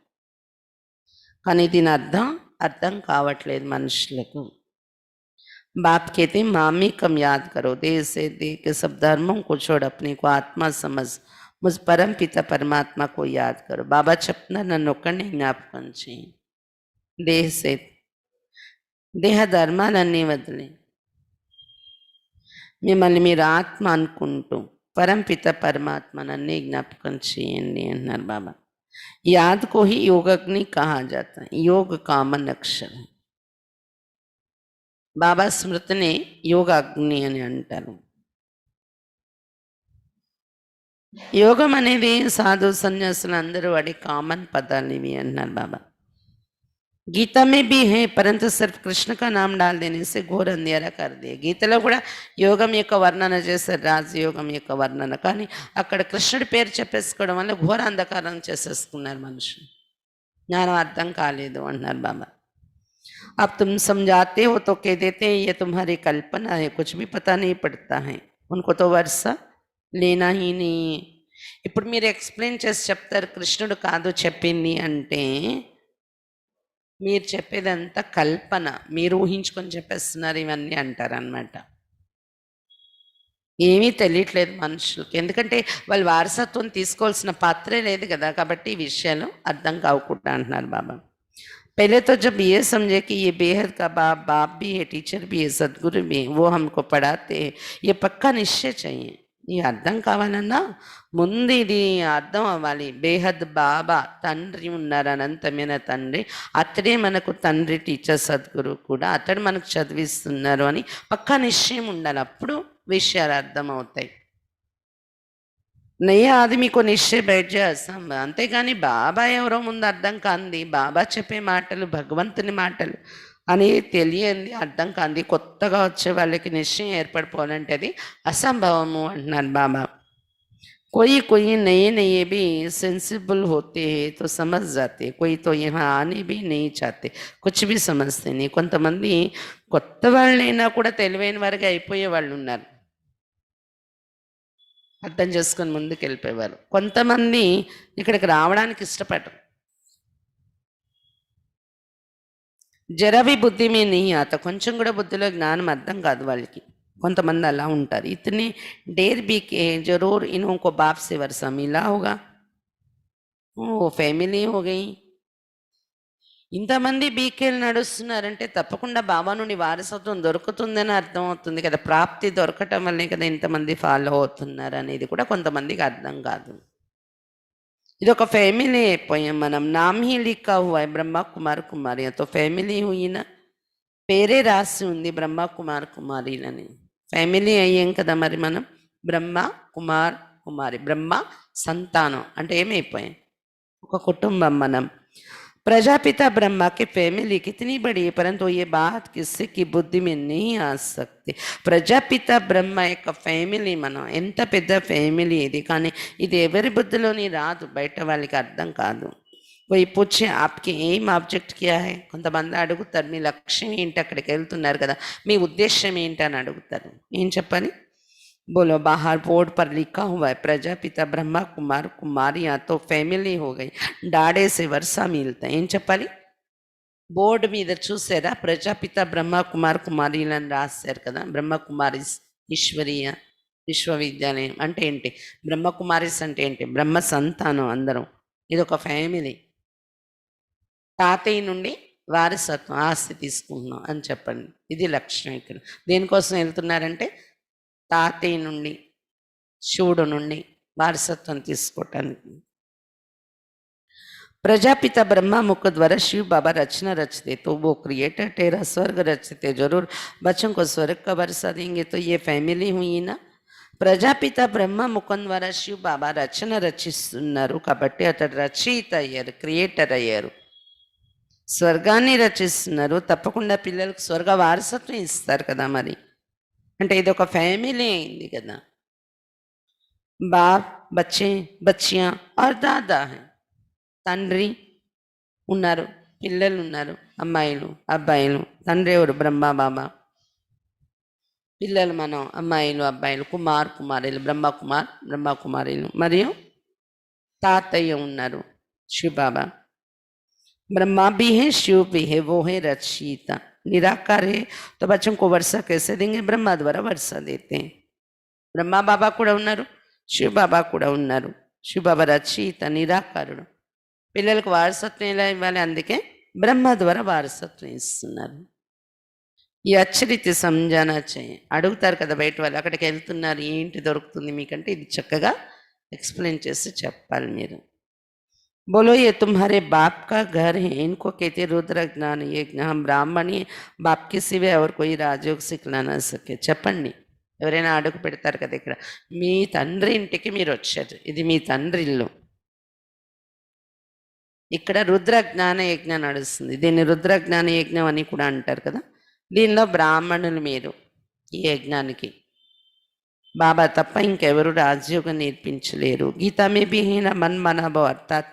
కానీ దీని అర్థం కావట్లేదు మనుషులకు. बाप कहते मामी कम याद करो, देह से देह के सब धर्मों को छोड़ अपने को आत्मा समझ मुझ परम पिता परमात्मा को याद करो. बाबा చెప్తున్నారు నన్ను ఒక్కడిని జ్ఞాపకం చేయి, దేహ ధర్మాలన్నీ వదిలి మిమ్మల్ని మీరు ఆత్మ అనుకుంటూ పరంపిత పరమాత్మ నన్నే జ్ఞాపకం చేయండి అన్నారు బాబా. याद को ही योगाग्नि कहा जाता है, योग कामन अक्षर. బాబా స్మృతిని యోగ అగ్ని అని అంటారు. యోగం అనేది సాధు సన్యాసులు అందరూ వాడి కామన్ పదాలు ఇవి అన్నారు బాబా. గీత में भी है, परंतु सिर्फ कृष्ण का नाम डाल देने से घोर अंधेरा कर दिया. గీతలో కూడా యోగం యొక్క వర్ణన చేశారు, రాజయోగం యొక్క వర్ణన, కానీ అక్కడ కృష్ణుడి పేరు చెప్పేసుకోవడం వల్ల ఘోర అంధకారం చేసేసుకున్నారు మనుషులు. జ్ఞానం అర్థం కాలేదు అంటున్నారు బాబా. अब तुम समझाते हो तो कह देते हैं ये तुम्हारी कल्पना है, कुछ भी पता नहीं पड़ता है, उनको तो वर्षा లేనా ही नहीं. ఇప్పుడు మీరు ఎక్స్ప్లెయిన్ చేసి చెప్తారు కృష్ణుడు కాదు చెప్పింది అంటే మీరు చెప్పేదంతా కల్పన, మీరు ఊహించుకొని చెప్పేస్తున్నారు ఇవన్నీ అంటారు అనమాట. ఏమీ తెలియట్లేదు మనుషులకి, ఎందుకంటే వాళ్ళు వారసత్వం తీసుకోవాల్సిన పాత్రే లేదు కదా, కాబట్టి ఈ విషయాలు అర్థం కావకుండా అంటున్నారు బాబా. पहले तो जब ये समझे कि ये बेहद का बाप भी है, टीचर भी है, सदगुरु भी है, वो हमको पढ़ाते हैं, ये पक्का निश्चय चाहिए. ఈ అర్థం కావాలన్నా ముందు ఇది అర్థం అవ్వాలి. బేహద్ బాబా తండ్రి ఉన్నారు, అనంతమైన తండ్రి, అతడే మనకు తండ్రి, టీచర్, సద్గురు కూడా, అతడు మనకు చదివిస్తున్నారు అని పక్కా నిశ్చయం ఉండాలి. అప్పుడు విషయాలు అర్థమవుతాయి. నయ ఆదమి కో నిశ్చయ బయట అసంభవం. అంతేగాని బాబా ఎవరో ముందు అర్థం కాంది, బాబా చెప్పే మాటలు భగవంతుని మాటలు అని తెలియంది, అర్థం కాంది, కొత్తగా వచ్చే వాళ్ళకి నిశ్చయం ఏర్పడిపోవాలంటే అది అసంభవము అంటున్నారు బాబా. कोई कोई नए नए भी सेंसिबल होते हैं तो समझ जाते, कोई तो यहाँ आने भी नहीं चाहते, कुछ भी समझते नहीं. కొంతమంది కొత్త వాళ్ళైనా కూడా తెలివైన వారికి అయిపోయే వాళ్ళు ఉన్నారు, అర్థం చేసుకొని ముందుకు వెళ్ళిపోయేవారు. కొంతమంది ఇక్కడికి రావడానికి ఇష్టపడరు. జరవి బుద్ధి మీ నీ ఆత, కొంచెం కూడా బుద్ధిలో జ్ఞానం అర్థం కాదు వాళ్ళకి. కొంతమంది అలా ఉంటారు. ఇతని డేర్ బీకే జరూర్ ఇన్హోంకో బాప్ సే వర్షా మిలా హోగా, ఓ ఫ్యామిలీ హో గయి. ఇంతమంది బీకేలు నడుస్తున్నారంటే తప్పకుండా బాబా నుండి వారసత్వం దొరుకుతుందని అర్థమవుతుంది కదా, ప్రాప్తి దొరకటం వల్లే కదా ఇంతమంది ఫాలో అవుతున్నారు అనేది కూడా కొంతమందికి అర్థం కాదు. ఇది ఒక ఫ్యామిలీ అయిపోయాం మనం. నామ్ హీ లిఖా హువా హై బ్రహ్మ కుమార్ కుమారి, తో ఫ్యామిలీ హుయినా, పేరే రాసి ఉంది బ్రహ్మ కుమార్ కుమారీలని. ఫ్యామిలీ అయ్యాం కదా మరి మనం, బ్రహ్మ కుమార్ కుమారి, బ్రహ్మ సంతానం అంటే ఏమైపోయాం, ఒక కుటుంబం మనం. प्रजापिता ब्रह्मा की फैमिली कितनी बड़ी है, परंतु ये बात किसी की बुद्धि में नहीं आ सकती. ప్రజాపిత బ్రహ్మ యొక్క ఫ్యామిలీ మనం, ఎంత పెద్ద ఫ్యామిలీ ఇది, కానీ ఇది ఎవరి బుద్ధిలోని రాదు, బయట వాళ్ళకి అర్థం కాదు. పోయి పూछे आपके एम ఆబ్జెక్ట్ क्या है, కొంతమంది అడుగుతారు మీ లక్ష్యం ఏంటి, అక్కడికి వెళ్తున్నారు కదా, మీ ఉద్దేశం ఏంటి అని అడుగుతారు. ఏం చెప్పాలి, बोलो बाहर बोर्ड पर लिखा हुआ है प्रजापिता ब्रह्मा कुमार कुमारियाँ तो फैमिली हो गई, डाड़े से वर्षा मिलता है. ఏం చెప్పాలి, బోర్డు మీద చూసారా ప్రజాపిత బ్రహ్మ కుమార్ కుమారీలను రాశారు కదా, బ్రహ్మకుమారిస్ ఈశ్వరీయ విశ్వవిద్యాలయం అంటే ఏంటి, బ్రహ్మకుమారిస్ అంటే ఏంటి, బ్రహ్మ సంతానం అందరం, ఇది ఒక ఫ్యామిలీ. తాతయ్య నుండి వారసత్వం ఆస్తి తీసుకుంటున్నాం అని చెప్పండి, ఇది లక్ష్యం. ఇక్కడ దేనికోసం వెళ్తున్నారంటే తాతయ్య నుండి, శివుడు నుండి వారసత్వం తీసుకోవటానికి. प्रजापिता ब्रह्मा मुख द्वारा शिव बाबा रचना रचते, तो वो क्रिएटर तेरा स्वर्ग रचते, जरूर बच्चों को स्वर्ग का वर्षा देंगे. तो ये फैमिली हुई ना. ప్రజాపిత బ్రహ్మ ముఖం ద్వారా శివ్ బాబా రచన రచిస్తున్నారు కాబట్టి అతడు రచయిత అయ్యారు, క్రియేటర్ అయ్యారు, స్వర్గాన్ని రచిస్తున్నారు. తప్పకుండా పిల్లలకు స్వర్గ వారసత్వం ఇస్తారు కదా మరి, అంటే ఇది ఒక ఫ్యామిలీ అయింది కదా. బాప్ బచ్చే బచ్చియా ఆర్ దాదా హై, తండ్రి ఉన్నారు, పిల్లలు ఉన్నారు, అమ్మాయిలు అబ్బాయిలు. తండ్రి ఎవరు, బ్రహ్మ బాబా, పిల్లలు మనం, అమ్మాయిలు అబ్బాయిలు, కుమార్ కుమారీలు, బ్రహ్మ కుమార్ బ్రహ్మ కుమారీలు, మరియు తాతయ్య ఉన్నారు శివ్ బాబా. ब्रह्मा भी है शिव भी है, वो है रचयिता, निराकार है. तो बच्चों को वर्षा कैसे देंगे, ब्रह्मा द्वारा वर्षा देते हैं. ब्रह्मा बाबा కూడా ఉన్నారు, శివ బాబా కూడా ఉన్నారు. శివ బాబా రచయిత, నిరాకారుడు. పిల్లలకు వారసత్వం ఎలా ఇవ్వాలి, అందుకే బ్రహ్మ ద్వారా వారసత్వం ఇస్తున్నారు. ఈ అచ్చరితి సంజానా చేయి. అడుగుతారు కదా బయట వాళ్ళు, అక్కడికి వెళ్తున్నారు ఏంటి దొరుకుతుంది మీకంటే, ఇది చక్కగా ఎక్స్ప్లెయిన్ చేసి చెప్పాలి మీరు. बोलो ये तुम्हारे बाप का घर है, इनको कहते रुद्र ज्ञान. ये हम ब्राह्मणी बाप के सिवे और कोई राजयोग सिखला ना सके. చెప్పండి, ఎవరైనా అడుగు పెడతారు కదా ఇక్కడ, మీ తండ్రి ఇంటికి మీరు వచ్చారు, ఇది మీ తండ్రి ఇల్లు. ఇక్కడ రుద్ర జ్ఞాన యజ్ఞం నడుస్తుంది, దీన్ని రుద్ర జ్ఞాన యజ్ఞం అని కూడా అంటారు కదా. దీనిలో బ్రాహ్మణులు మీరు ఈ యజ్ఞానికి. బాబా తప్ప ఇంకెవరు రాజయోగం నేర్పించలేరు. గీతా మే భీ హీన మన్ మనభవ, అర్థాత్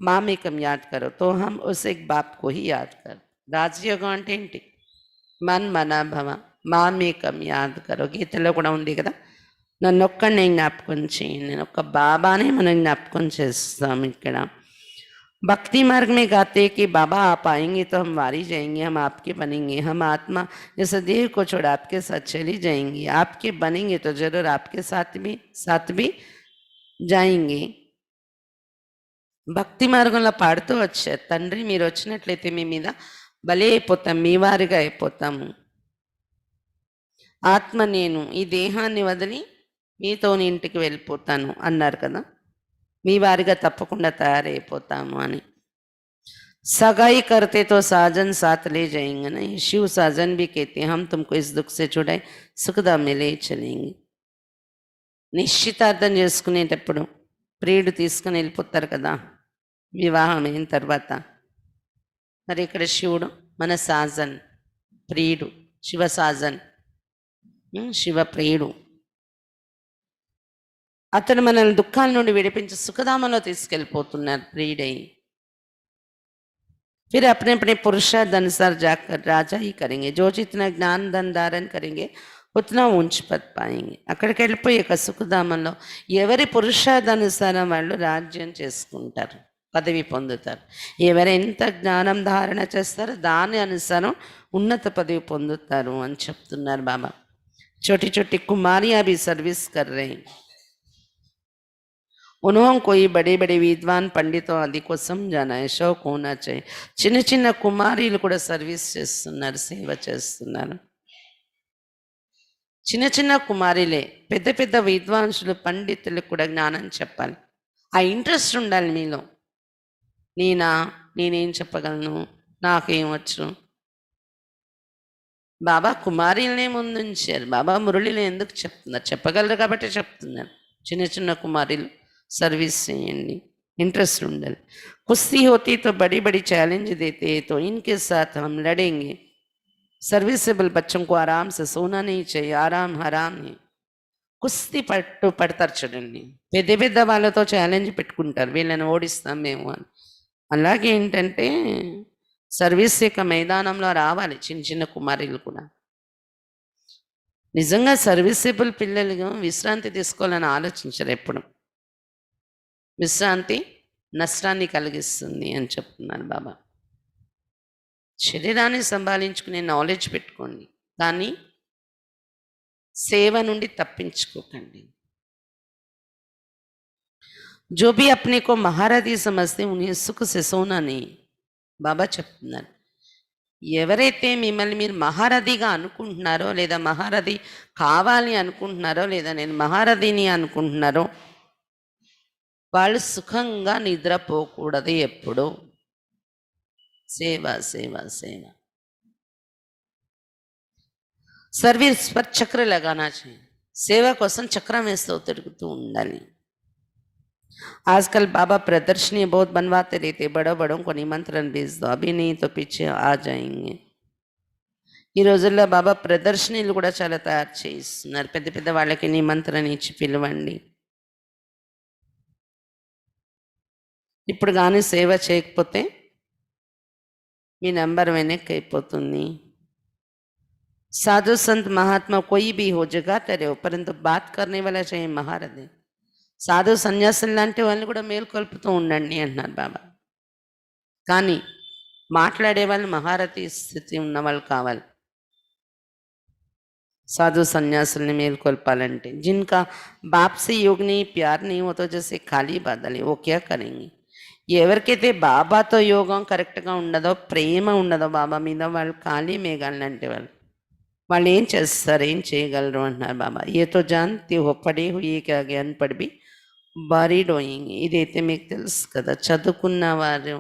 మామేకం యాద్ కరో తో హమ్ ఉస్ ఏక్ బాప్ కో హీ యాద్ కర్. రాజయోగం అంటే ఏంటి? మన్ మన భవ మామేకం యాద్ కరో. గీతలో కూడా ఉంది కదా, నన్ను ఒక్కడిని జ్ఞాపకం చేయండి. నేను ఒక్క బాబానే మనం జ్ఞాపకం చేస్తాం. ఇక్కడ भक्ति मार्ग में गाते कि बाबा आप आएंगे तो हम वारी जाएंगे, हम आपके बनेंगे, हम आत्मा जैसे देह को छोड़ आपके साथ चली जाएंगी, आपके बनेंगे तो जरूर आपके साथ भी जाएंगे. భక్తి మార్గంలో పాడుతూ వచ్చారు, తండ్రి మీరు వచ్చినట్లయితే మీ మీద బలి అయిపోతాం, మీ వారిగా అయిపోతాము. ఆత్మ నేను ఈ దేహాన్ని వదిలి మీతో ఇంటికి వెళ్ళిపోతాను అన్నారు కదా, మీ వారిగా తప్పకుండా తయారైపోతాము అని. सगाई करते तो साजन साथ ले जाएंगे ना, शिव साजन भी कहते हैं हम तुमको इस दुख से छुड़ाए सुखदा में ले चलेंगे. నిశ్చితార్థం చేసుకునేటప్పుడు ప్రియుడు తీసుకుని వెళ్ళిపోతారు కదా వివాహం అయిన తర్వాత. మరి ఇక్కడ శివుడు మన సాజన్, ప్రియుడు, శివ సాజన్, శివ ప్రియుడు. అతను మనల్ని దుఃఖాల నుండి విడిపించి సుఖధామంలో తీసుకెళ్ళిపోతున్నారు ప్రియుడై. फिर अपने अपने पुरुषार्थ अनुसार जाकर राजा ही करेंगे, जो जितना ज्ञान धन धारण करेंगे उतना ऊंच पद पाएंगे. అక్కడికి వెళ్ళిపోయి ఒక సుఖధామంలో ఎవరి పురుషార్థానుసారం వాళ్ళు రాజ్యం చేసుకుంటారు, పదవి పొందుతారు. ఎవరు ఎంత జ్ఞానం ధారణ చేస్తారో దాని అనుసారం ఉన్నత పదవి పొందుతారు అని చెప్తున్నారు బాబా. छोटी छोटी कुमारियां भी सर्विस कर रहे हैं. उन्होंने कोई बड़े बड़े विद्वान पंडितों आदि को समझाना है, शौक होना चाहिए. చిన్న చిన్న కుమారీలు కూడా సర్వీస్ చేస్తున్నారు, సేవ చేస్తున్నారు. చిన్న చిన్న కుమారిలే పెద్ద పెద్ద విద్వాంసులు పండితులకు కూడా జ్ఞానం చెప్పాలి. ఆ ఇంట్రెస్ట్ ఉండాలి మీలో. నేనేం చెప్పగలను, నాకేం వచ్చు. బాబా కుమారిలనే ముందుంచారు. బాబా మురళిలో ఎందుకు చెప్తున్నారు? చెప్పగలరు కాబట్టి చెప్తున్నారు. చిన్న చిన్న కుమారీలు सर्विस చేయండి, इंटरेस्ट ఉండాలి. कुश्ती होती तो बड़ी बड़ी चैलेंज देते तो इनके साथ हम लड़ेंगे. सर्विसेबल बच्चों को आराम से सोना नहीं चाहिए, आराम हराम है. కుస్తీ పడతారు చూడండి, పెద్ద పెద్ద వాళ్ళతో ఛాలెంజ్ పెట్టుకుంటారు, వీళ్ళని ఓడిస్తాం మేము అని. అలాగే ఏంటంటే సర్వీస్ యొక్క మైదానంలో రావాలి చిన్న చిన్న కుమారులు కూడా. నిజంగా సర్వీసేబుల్ పిల్లలుగా విశ్రాంతి తీసుకోవాలని ఆలోచించరు ఎప్పుడు. విశ్రాంతి నష్టాన్ని కలిగిస్తుంది అని చెప్తున్నారు బాబా. శరీరాన్ని సంభాళించుకునే నాలెడ్జ్ పెట్టుకోండి, కానీ సేవ నుండి తప్పించుకోకండి. जो भी अपने को महारथी समझते उन्हें सुख से सोना नहीं. బాబా చెప్తున్నారు, ఎవరైతే మిమ్మల్ని మీరు మహారథిగా అనుకుంటున్నారో, లేదా మహారథి కావాలి అనుకుంటున్నారో, లేదా నేను మహారథిని అనుకుంటున్నారో, వాళ్ళు సుఖంగా నిద్రపోకూడదు ఎప్పుడు. సేవ సేవ సేవ. సర్వీస్ పర్ చక్ర లగానా चाहिए. సేవ కోసం చక్రం వేస్తూ తిరుగుతూ ఉండాలి. आजकल बाबा प्रदर्शनी बहुत बनवाते रहते, बड़ों बड़ों को निमंत्रण भेज दो, अभी नहीं तो पीछे आ जाएंगे. ఈ రోజుల్లో బాబా ప్రదర్శనలు కూడా చాలా తయారు చేయిస్తున్నారు. పెద్ద పెద్ద వాళ్ళకి నిమంత్రణ ఇచ్చి పిలవండి. ఇప్పుడు కానీ సేవ చేయకపోతే మీ నంబర్ వెనక్కి అయిపోతుంది. साधु संत महात्मा कोई भी हो जगाते रहो, परंतु बात करने वाला चाहिए महारथी. సాధు సన్యాసులు లాంటి వాళ్ళని కూడా మేల్కొల్పుతూ ఉండండి అంటున్నారు బాబా. కానీ మాట్లాడే వాళ్ళు మహారథి స్థితి ఉన్న వాళ్ళు కావాలి. साधु సన్యాసుల్ని మేల్కొల్పాలంటే जिनका बाप से योग नहीं, प्यार नहीं हो तो जैसे खाली बादल है, वो क्या करेंगे. ఎవరికైతే బాబాతో యోగం కరెక్ట్గా ఉండదో, ప్రేమ ఉండదో బాబా మీద, వాళ్ళు ఖాళీ మేఘాలు లాంటి వాళ్ళు ఏం చేస్తారు, ఏం చేయగలరు అంటున్నారు బాబా. ఏ తో జాన్తి హో పడే హుయే కా జ్ఞాన్ పడి బి బరీడ్ హోయింగ్. ఇదైతే మీకు తెలుసు కదా, చదువుకున్న వారు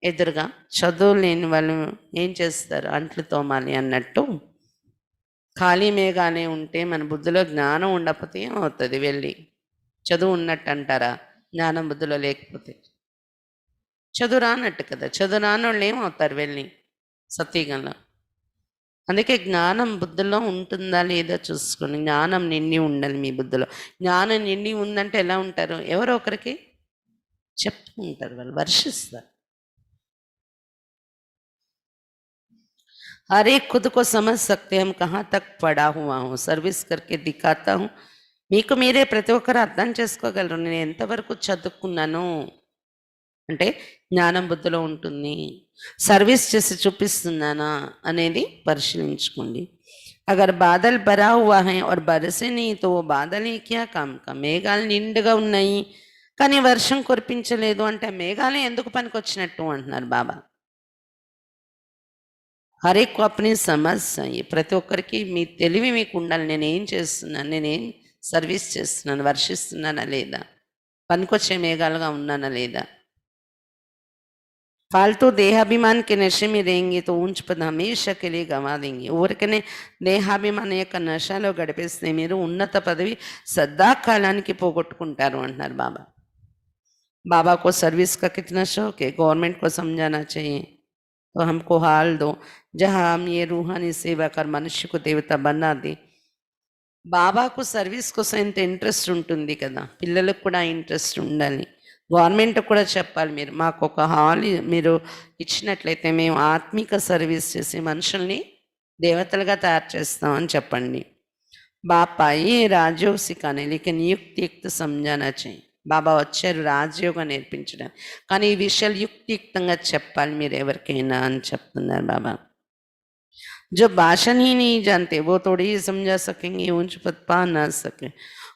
ఎదురుగా చదువు లేని వాళ్ళు ఏం చేస్తారు, అంట్లు తోమాలి అన్నట్టు ఖాళీ మేఘాలే ఉంటే మన బుద్ధిలో జ్ఞానం ఉండకపోతే ఏమవుతుంది. వెళ్ళి చదువు ఉన్నట్టు అంటారా, జ్ఞానం బుద్ధిలో లేకపోతే? చదువు రానట్టు కదా. చదువు రాని వాళ్ళు ఏమవుతారు వెళ్ళి సత్యగంలో. అందుకే జ్ఞానం బుద్ధిలో ఉంటుందా లేదా చూసుకోండి. జ్ఞానం నిండి ఉండాలి మీ బుద్ధిలో. జ్ఞానం నిండి ఉందంటే ఎలా ఉంటారు, ఎవరో ఒకరికి చెప్తూ ఉంటారు, వాళ్ళు వర్షిస్తారు. हर एक खुद को समझ सकते हैं हम कहाँ तक पढ़ा हुआ हूँ, सर्विस करके दिखाता हूँ. మీకు మీరే ప్రతి ఒక్కరు అర్థం చేసుకోగలరు నేను ఎంతవరకు చదువుకున్నాను అంటే జ్ఞానం బుద్ధిలో ఉంటుంది, సర్వీస్ చేసి చూపిస్తున్నానా అనేది పరిశీలించుకోండి. అగర్ బాదల్ భరా హువా హై और బరసే नहीं तो वो बादल ही क्या काम का. మేఘాలు నిండుగా ఉన్నాయి కానీ వర్షం కురిపించలేదు అంటే మేఘాలే ఎందుకు పనికొచ్చినట్టు అంటున్నారు బాబా. హరేక్ అప్ని సమస్య, ప్రతి ఒక్కరికి మీ తెలివి మీకు ఉండాలి. నేనేం చేస్తున్నాను, నేనేం సర్వీస్ చేస్తున్నాను, వర్షిస్తున్నానా లేదా, పనికొచ్చే మేఘాలుగా ఉన్నానా లేదా. फालतू देहाभिमान के नशे में रहेंगे तो ऊंच पद हमेशा के लिए गंवा देंगे. ఊరికనే దేహాభిమానం యొక్క నశలో గడిపేస్తే మీరు ఉన్నత పదవి సదాకాలానికి పోగొట్టుకుంటారు అంటున్నారు బాబా. बाबा को सर्विस का कितना शौक है, गवर्नमेंट को समझाना चाहिए. तो हमको हाल दो जहाँ हम ये रूहानी सेवा कर मनुष्य को देवता बना दे. బాబాకు సర్వీస్ కోసం ఎంత ఇంట్రెస్ట్ ఉంటుంది కదా, పిల్లలకు కూడా ఇంట్రెస్ట్ ఉండాలి. గవర్నమెంట్ కూడా చెప్పాలి, మీరు మాకు ఒక హాల్ మీరు ఇచ్చినట్లయితే మేము ఆత్మిక సర్వీస్ చేసి మనుషుల్ని దేవతలుగా తయారు చేస్తామని చెప్పండి. బాపా ఏ రాజయోగ సికానే లేకిన్ యుక్తియుక్త సమజానా చెయ్యి. బాబా వచ్చారు రాజయోగం నేర్పించడం, కానీ ఈ విషయాలు యుక్తియుక్తంగా చెప్పాలి మీరు ఎవరికైనా అని చెప్తున్నారు బాబా. जो भाषण ही नहीं जानते वो थोड़ी ही समझा सकेंगे, ऊंच पद पा ना सके.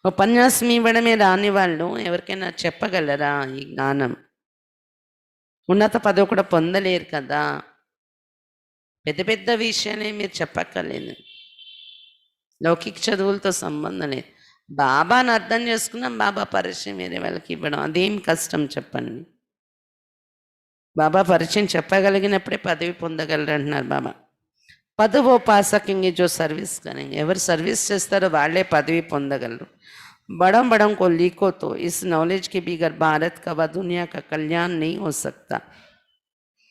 ఉపన్యాసం ఇవ్వడమే రాని వాళ్ళు ఎవరికైనా చెప్పగలరా ఈ జ్ఞానం? ఉన్నత పదవి కూడా పొందలేరు కదా, పెద్ద పెద్ద విషయాలే మీరు చెప్పక్కర్లేదు, లౌకిక చదువులతో సంబంధం లేదు. బాబాను అర్థం చేసుకున్నాం, బాబా పరిచయం వేరే వాళ్ళకి ఇవ్వడం అదేం కష్టం చెప్పండి. బాబా పరిచయం చెప్పగలిగినప్పుడే పదవి పొందగలరు అంటున్నారు బాబా. పదవి वो पा सकेंगे जो सर्विस करेंगे. ఎవరు సర్వీస్ చేస్తారో వాళ్ళే పదవి పొందగలరు. बड़ों बड़ों को लिखो तो इस नॉलेज के बगैर भारत का व दुनिया का कल्याण नहीं हो सकता.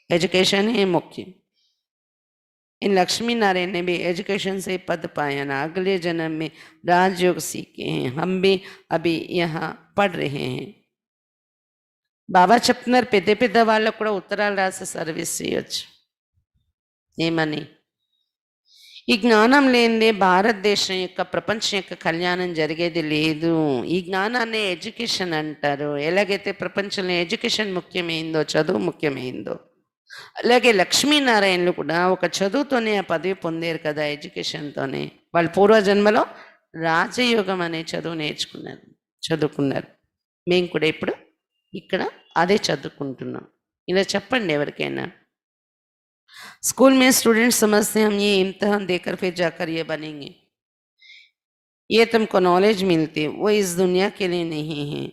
एजुकेशन ही मुख्य. इन लक्ष्मी नारायण ने भी एजुकेशन से पद पाया ना, अगले जन्म में राजयोग सीखे हैं, हम भी अभी यहाँ पढ़ रहे हैं. బాబా చెప్తున్నారు పెద్ద పెద్ద వాళ్ళకు కూడా ఉత్తరాలు రాసి సర్వీస్ చేయొచ్చు. ఏమని, ఈ జ్ఞానం లేనిదే భారతదేశం యొక్క ప్రపంచం యొక్క కళ్యాణం జరిగేది లేదు. ఈ జ్ఞానాన్ని ఎడ్యుకేషన్ అంటారు. ఎలాగైతే ప్రపంచంలో ఎడ్యుకేషన్ ముఖ్యమైందో, చదువు ముఖ్యమైందో, అలాగే లక్ష్మీనారాయణలు కూడా ఒక చదువుతోనే ఆ పదవి పొందారు కదా, ఎడ్యుకేషన్తోనే. వాళ్ళు పూర్వజన్మలో రాజయోగం అనే చదువు నేర్చుకున్నారు, చదువుకున్నారు. మేము కూడా ఇప్పుడు ఇక్కడ అదే చదువుకుంటున్నాం. ఇలా చెప్పండి ఎవరికైనా. स्कूल में स्टूडेंट समझते हम ये इम्तिहान देकर फिर जाकर ये बनेंगे, ये तुमको नॉलेज मिलती, वो इस दुनिया के लिए नहीं है.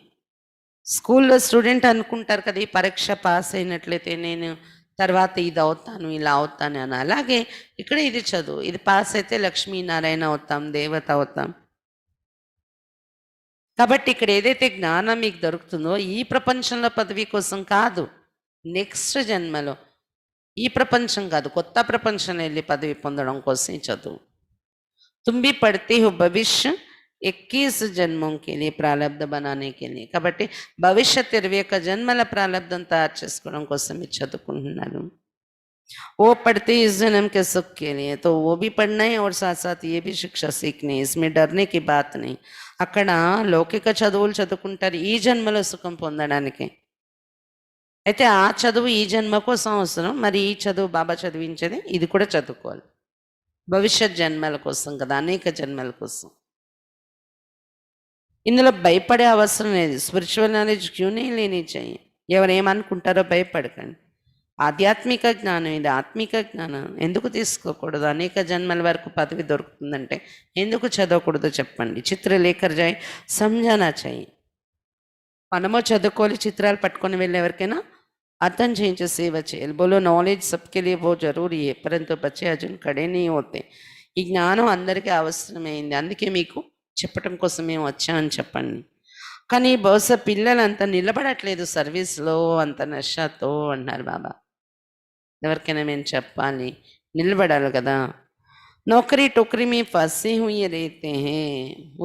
స్కూల్లో స్టూడెంట్ అనుకుంటారు కదా, ఈ పరీక్ష పాస్ అయినట్లయితే నేను తర్వాత ఇది అవుతాను, ఇలా అవుతాను అని. అలాగే ఇక్కడ ఇది చదువు, ఇది పాస్ అయితే లక్ష్మీనారాయణ అవుతాం, దేవత అవుతాం. కాబట్టి ఇక్కడ ఏదైతే జ్ఞానం మీకు దొరుకుతుందో ఈ ప్రపంచంలో పదవి కోసం కాదు, నెక్స్ట్ జన్మలో, ఈ ప్రపంచం కాదు కొత్త ప్రపంచంలో వెళ్ళి పదవి పొందడం కోసం చదువు. तुम भी पढ़ते हो भविष्य 21 జన్మం के लिए ప్రాలబ్ధ बनाने के लिए. కాబట్టి భవిష్యత్ 21 జన్మల ప్రాలబ్ధం తయారు చేసుకోవడం కోసం మీరు చదువుకుంటున్నారు. वो पढ़ते इस जन्म के सुख के लिए, तो वो भी पढ़ना है और साथ साथ ये भी शिक्षा सीखनी है, इसमें डरने की बात नहीं. అక్కడ లౌకిక చదువులు చదువుకుంటారు ఈ జన్మలో సుఖం పొందడానికి, అయితే ఆ చదువు ఈ జన్మ కోసం అవసరం. మరి ఈ చదువు బాబా చదివించేది ఇది కూడా చదువుకోవాలి, భవిష్యత్ జన్మల కోసం కదా, అనేక జన్మల కోసం. ఇందులో భయపడే అవసరం లేదు. స్పిరిచువల్ నాలెడ్జ్ క్యూనే లేని చెయ్యి. ఎవరేమనుకుంటారో భయపడకండి. ఆధ్యాత్మిక జ్ఞానం ఇది, ఆత్మిక జ్ఞానం ఎందుకు తీసుకోకూడదు? అనేక జన్మల వరకు పదవి దొరుకుతుందంటే ఎందుకు చదవకూడదు చెప్పండి. చిత్రలేఖర్ జాయ్ సంజానా చెయ్యి. మనమో చదువుకోవాలి, చిత్రాలు పట్టుకొని వెళ్ళి ఎవరికైనా అర్థం చేయించే సేవ చేయాలి. బోలో నాలెడ్జ్ సబ్కే లియే బహుత్ జరూరీ హై, పరంతు బచ్చే అజున్ ఖడే నీ హోతే. ఈ జ్ఞానం అందరికీ అవసరమైంది, అందుకే మీకు చెప్పటం కోసం మేము వచ్చామని చెప్పండి. కానీ బహుశా పిల్లలు అంత నిలబడట్లేదు సర్వీస్లో, అంత నషతో అన్నారు బాబా. ఎవరికైనా మేము చెప్పాలి, నిలబడాలి కదా. నౌకరీ టోకరీ మీ ఫసే హుయి రేతే హే.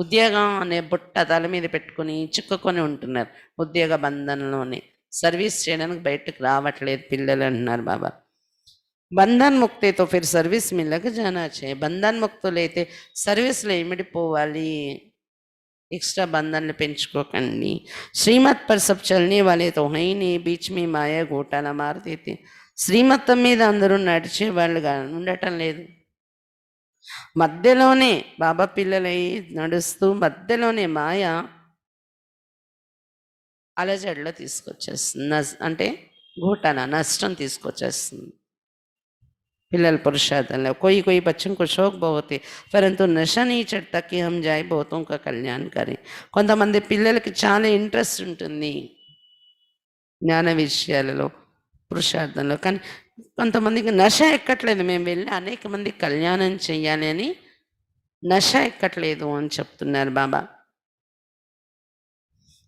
ఉద్యోగం అనే బుట్ట తల మీద పెట్టుకొని చిక్కుకొని ఉంటున్నారు ఉద్యోగ బంధంలోనే. సర్వీస్ చేయడానికి బయటకు రావట్లేదు పిల్లలు అంటున్నారు బాబా. బంధన్ ముక్తితో ఫిర్ సర్వీస్ మీ లగ జానా चाहिए. బంధన్ ముక్తులైతే సర్వీస్లో ఇమిడిపోవాలి. एक्स्ट्रा बंधन పెంచుకోకండి. శ్రీమత్ पर सब चलने वाले तो है ही नहीं, बीच में माया घोटाला मार देते. శ్రీమతం మీద అందరూ నడిచే వాళ్ళుగా ఉండటం లేదు. మధ్యలోనే బాబా పిల్లలై నడుస్తూ మధ్యలోనే మాయ అలజడిలో తీసుకొచ్చేస్తుంది. అంటే घोटाला నష్టం తీసుకొచ్చేస్తుంది పిల్లల పురుషార్థంలో. कोई बच्चों को शौक बहुत है परंतु नशा नहीं चढ़ता कि हम जाए बहुतों का कल्याण करें. కొంతమంది పిల్లలకి చాలా ఇంట్రెస్ట్ ఉంటుంది జ్ఞాన విషయాలలో పురుషార్థంలో, కానీ కొంతమందికి నశ ఎక్కట్లేదు. మేము వెళ్ళి అనేక మందికి కళ్యాణం చెయ్యాలి అని నశ ఎక్కట్లేదు అని చెప్తున్నారు బాబా.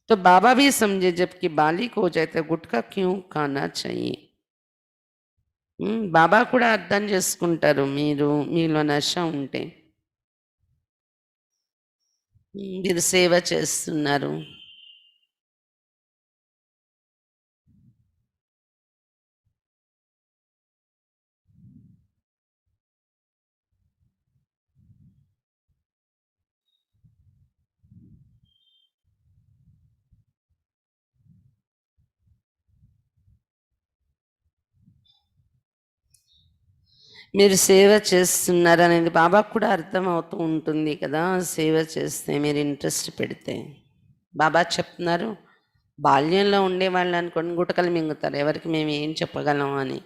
तो बाबा भी समझे जबकि बालिक हो जाए तो गुटखा क्यों खाना चाहिए. బాబా కూడా అర్థం చేసుకుంటారు మీలో నశ ఉంటే. మీరు సేవ చేస్తున్నారు, మీరు సేవ చేస్తున్నారు అనేది బాబాకు కూడా అర్థం అవుతూ ఉంటుంది కదా. సేవ చేస్తే మీరు ఇంట్రెస్ట్ పెడితే బాబా చెప్తున్నారు, బాల్యంలో ఉండేవాళ్ళు అనుకోండి గుటకలు మింగుతారు, ఎవరికి మేము ఏం చెప్పగలం అని.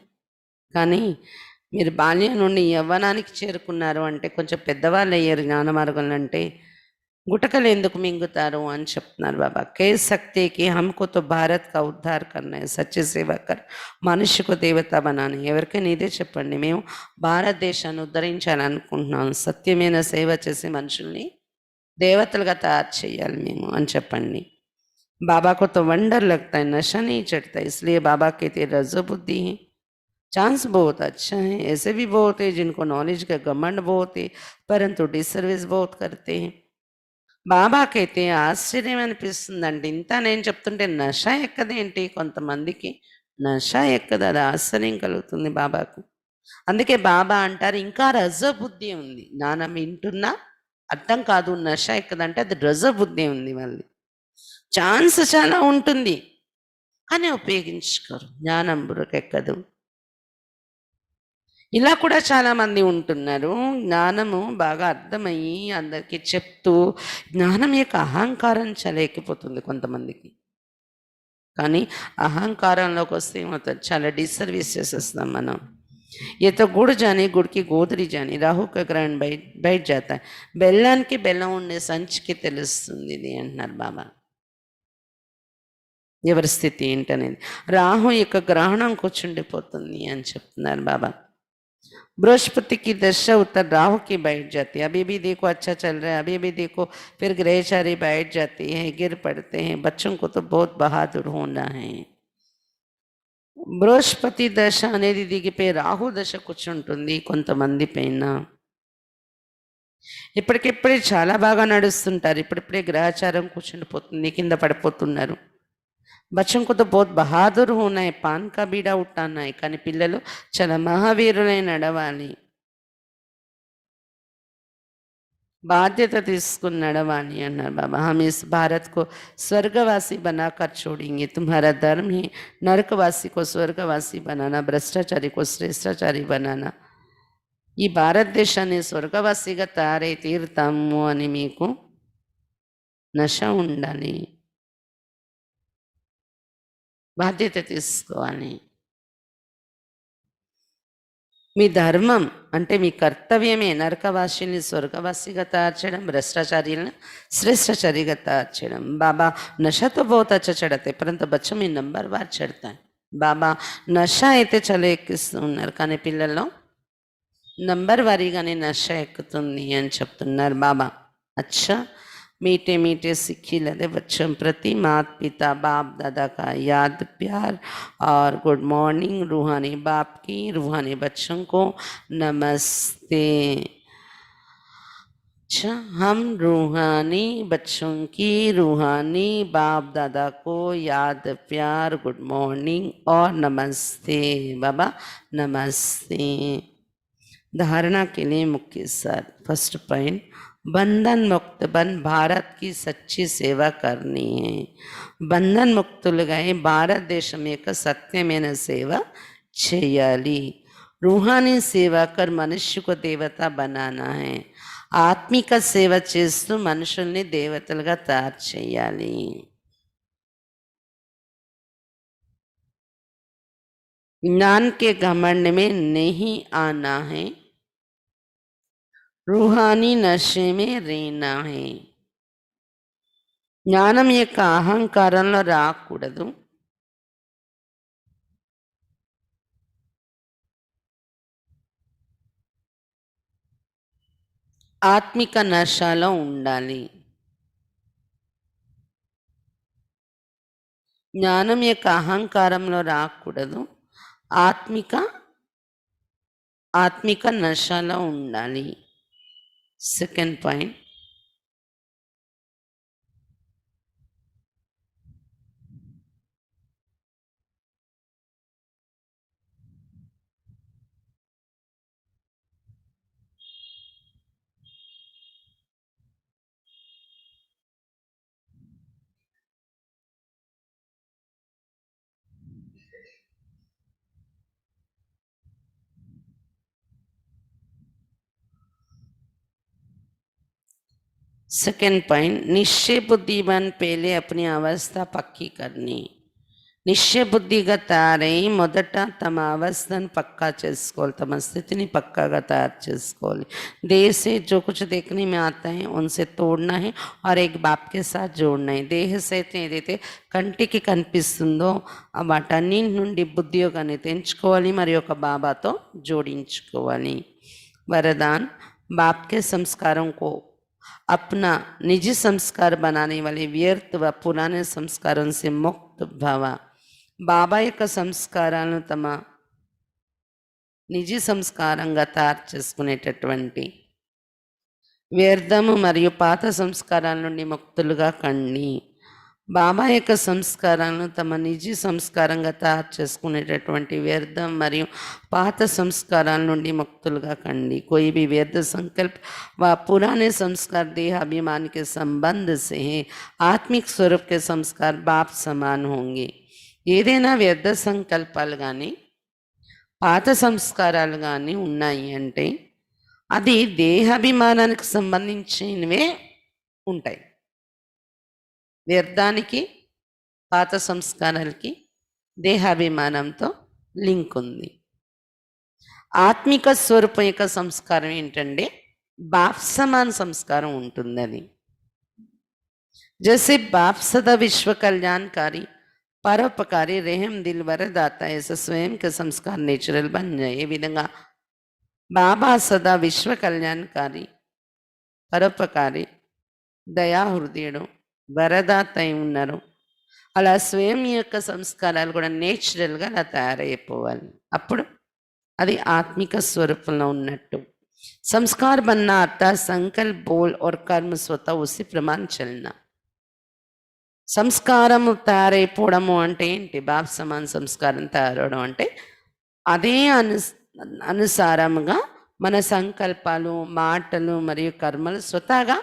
కానీ మీరు బాల్యం నుండి యవ్వనానికి చేరుకున్నారు అంటే కొంచెం పెద్దవాళ్ళు అయ్యారు జ్ఞాన మార్గంలో అంటే गुटकल ఎందుకు మింగుతారు అని చెప్తున్నారు బాబా. कह सकते कि हमको तो भारत का उद्धार करना है, सच्चे सेवा कर मनुष्य को देवता बनाना है. ఎవరికైనా ఇదే చెప్పండి, మేము భారతదేశాన్ని ఉద్ధరించాలనుకుంటున్నాం, సత్యమైన సేవ చేసే మనుషుల్ని దేవతలుగా తయారు చేయాలి మేము అని చెప్పండి. बाबा को तो वंडर लगता है, नशा नहीं चढ़ता, इसलिए बाबा कहते रजो बुद्धि है. चांस बहुत अच्छा है, ऐसे भी बहुत है जिनको नॉलेज का घमंड बहुत है परंतु डिसर्विस बहुत करते हैं. బాబాకైతే ఆశ్చర్యం అనిపిస్తుందండి. ఇంత నేను చెప్తుంటే నశ ఎక్కదేంటి, కొంతమందికి నశ ఎక్కదు, అది ఆశ్చర్యం కలుగుతుంది బాబాకు. అందుకే బాబా అంటారు ఇంకా రజబుద్ధి ఉంది. జ్ఞానం వింటున్నా అర్థం కాదు, నశ ఎక్కదంటే అది రజబుద్ధి ఉంది. మళ్ళీ ఛాన్స్ చాలా ఉంటుంది కానీ ఉపయోగించుకోరు, జ్ఞానం బుర్రకెక్కదు. ఇలా కూడా చాలామంది ఉంటున్నారు. జ్ఞానము బాగా అర్థమయ్యి అందరికీ చెప్తూ జ్ఞానం యొక్క అహంకారం చాలా ఎక్కిపోతుంది కొంతమందికి. కానీ అహంకారంలోకి వస్తే ఏమవుతుంది, చాలా డిసర్వీస్ చేసేస్తాం మనం. ये तो गुड़ जाने गुड़ की गोदरी जानी राहु का ग्रहण बैठ जाता है. బెల్లానికి బెల్లం ఉండే సంచికి తెలుస్తుంది ఇది అంటున్నారు బాబా, ఎవరి స్థితి ఏంటనేది. రాహు యొక్క గ్రహణం కూర్చుండిపోతుంది అని చెప్తున్నారు బాబా. बृहस्पति की दशा उत्तर राहु की बैठ जाती है. अभी भी देखो अच्छा चल रहा है, अभी भी देखो फिर ग्रहचारी बैठ जाती है, गिर पड़ते हैं. बच्चों को तो बहुत बहादुर होना है. బృహస్పతి దశ అనేది దిగిపోయి రాహు దశ కూర్చుంటుంది కొంతమంది పైన. ఇప్పటికిప్పుడే చాలా బాగా నడుస్తుంటారు, ఇప్పుడిప్పుడే గ్రహచారం కూర్చుండిపోతుంది, కింద పడిపోతున్నారు. बच्चों को तो बहुत बहादुर होना है, पान का बीड़ा उठाना है. కానీ పిల్లలు చాలా మహావీరులై నడవాలి, బాధ్యత తీసుకుని నడవాలి అన్నారు బాబా. हम इस भारत को स्वर्गवासी बनाकर छोड़ेंगे, तुम्हारा धर्म ही नरकवासी को स्वर्गवासी बनाना, भ्रष्टाचारी को श्रेष्ठाचारी बनाना. ఈ భారతదేశాన్ని స్వర్గవాసిగా తయారై తీరుతాము అని మీకు నశ ఉండాలి, బాధ్యత తీసుకోవాలి. మీ ధర్మం అంటే మీ కర్తవ్యమే నరకవాసిని స్వర్గవాసిగా తయారు చేయడం, భ్రష్టాచార్యులను श्रेष्ठाचारीగా తయారు చేయడం. బాబా నशा तो बहुत अच्छा चढ़ाते परंतु बच्चों में नंबर वार चढ़ता है. బాబా నశ అయితే చాలా ఎక్కిస్తూ ఉన్నారు కానీ పిల్లల్లో నంబర్ వారీగానే నశ ఎక్కుతుంది అని చెప్తున్నారు బాబా. అచ్చా मीठे मीठे सिक्खी लदे बच्चों प्रति माता पिता बाप दादा का याद प्यार और गुड मॉर्निंग. रूहानी बाप की रूहानी बच्चों को नमस्ते. अच्छा, हम रूहानी बच्चों की रूहानी बाप दादा को याद, प्यार, गुड मॉर्निंग और नमस्ते बाबा, नमस्ते। धारणा के लिए मुख्य सार। फर्स्ट पॉइंट, बंधन मुक्त बन भारत की सच्ची सेवा करनी है। బంధన్ ముక్తులుగా భారతదేశం యొక్క సత్యమైన సేవ చేయాలి। रूहानी सेवा कर मनुष्य को देवता बनाना है। ఆత్మిక సేవ చేస్తూ మనుషుల్ని దేవతలుగా తయారు చేయాలి। ज्ञान के घमंड में नहीं आना है, रूहानी नशे में रहना है। జ్ఞానం యొక్క అహంకారంలో రాకూడదు, ఆత్మిక నశలో ఉండాలి। జ్ఞానం యొక్క అహంకారంలో రాకూడదు, ఆత్మిక నశలో ఉండాలి। సెకండ్ పాయింట్, निश्चय बुद्धि बन पहले अपनी अवस्था पक्की करनी। నిశ్చయ బుద్ధిగా తయారై మొదట తమ అవస్థను పక్కా చేసుకోవాలి, తమ స్థితిని పక్కాగా తయారు చేసుకోవాలి। देह से जो कुछ देखने में आता है उनसे तोड़ना है और एक बाप के साथ जोड़ना है। దేహ సైతం ఏదైతే కంటికి కనిపిస్తుందో వాటన్నింటి నుండి బుద్ధి యోగాన్ని తెంచుకోవాలి, మరి ఒక బాబాతో जोड़िंచుకోవాలి। वरदान, बाप के संस्कारों को अपना निजी संस्कार बनाने वाले व्यर्थ व पुराने संस्कारों से मुक्त भव। బాబా యొక్క సంస్కారాలను తమ నిజీ సంస్కారంగా తయారు చేసుకునేటటువంటి వ్యర్థము మరియు పాత సంస్కారాల నుండి ముక్తులుగా కండి। బాబా యొక్క సంస్కారాలను తమ నిజీ సంస్కారంగా తయారు చేసుకునేటటువంటి వ్యర్థం మరియు పాత సంస్కారాల నుండి ముక్తులుగా కండి। कोई भी व्यर्थ संकल्प व पुराने संस्कार देह अभिमान के संबंध से है, आत्मिक स्वरूप के संस्कार बाप समान होंगे। ఏదైనా వ్యర్థ సంకల్పాలు కానీ పాత సంస్కారాలు కానీ ఉన్నాయి అంటే అది దేహాభిమానానికి సంబంధించినవే ఉంటాయి। వ్యర్థానికి, పాత సంస్కారాలకి దేహాభిమానంతో లింక్ ఉంది। ఆత్మిక స్వరూపం యొక్క సంస్కారం ఏంటంటే బాప్ సమాన్ సంస్కారం ఉంటుంది। అది జైసే బాప్ సదా విశ్వ కళ్యాణకారి పరోపకారి रहम दिल वरदाता ऐसा स्वयं के संस्कार नेचुरल बन जाए। ये विधंगा बाबा सदा विश्व कल्याणकारी పరోపకారి దయా హృదయుడు వరదాత అయి ఉన్నారు। అలా స్వయం యొక్క సంస్కారాలు కూడా నేచురల్గా అలా తయారైపోవాలి, అప్పుడు అది ఆత్మిక స్వరూపంలో ఉన్నట్టు। संस्कार बनना अर्थात संकल्प बोल और कर्म स्वतः उसी प्रमाण चलना। సంస్కారము తయారైపోవడము అంటే ఏంటి? బాప్ సమాన్ సంస్కారం తయారవడం అంటే అదే అనుసారముగా మన సంకల్పాలు, మాటలు మరియు కర్మలు స్వతహాగా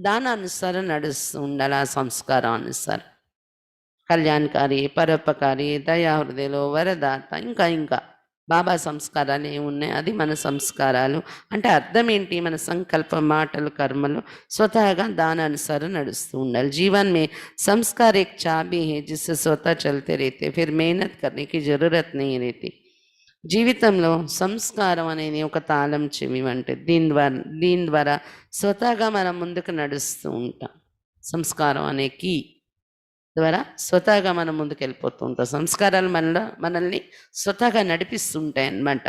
దాని అనుసారం నడుస్తూ ఉండాలి। ఆ సంస్కారం అనుసారం కళ్యాణకారి, పరోపకారి, దయాహృదయలో వరదాత, ఇంకా ఇంకా బాబా సంస్కారాలు ఏమున్నాయి, అది మన సంస్కారాలు అంటే అర్థం ఏంటి? మన సంకల్ప, మాటలు, కర్మలు స్వతహాగా దాని అనుసారం నడుస్తూ ఉండాలి। जीवन में संस्कार एक चाबी है जिससे स्वतः चलते रहते, फिर मेहनत करने की जरूरत नहीं रहती। జీవితంలో సంస్కారం అనేది ఒక తాళం చెవి అంటే దీని ద్వారా స్వతహాగా మనం ముందుకు నడుస్తూ ఉంటాం। సంస్కారం అనే కీ ద్వారా స్వతహాగా మనం ముందుకు వెళ్ళిపోతూ ఉంటాం। సంస్కారాలు మనల్ని స్వతహాగా నడిపిస్తుంటాయి అన్నమాట।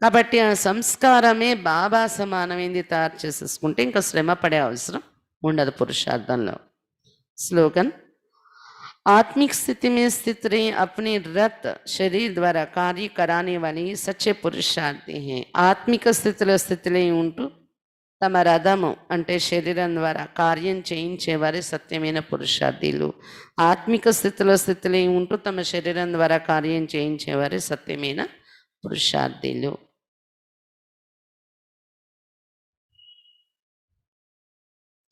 కాబట్టి ఆ సంస్కారమే బాబా సమానమైంది తయారు చేసేసుకుంటే ఇంకా శ్రమ పడే అవసరం ఉండదు పురుషార్థంలో। స్లోగన్, आत्मिक स्थिति में स्थित रहे, अपने रत शरीर द्वारा कार्य कराने वाले सच्चे पुरुषार्थी हैं। ఆత్మిక స్థితిలో ఉంటూ తమ రథము అంటే శరీరం ద్వారా కార్యం చేయించేవారే సత్యమైన పురుషార్థులు. ఆత్మిక స్థితిలో ఉంటూ తమ శరీరం ద్వారా కార్యం చేయించేవారే సత్యమైన పురుషార్థులు.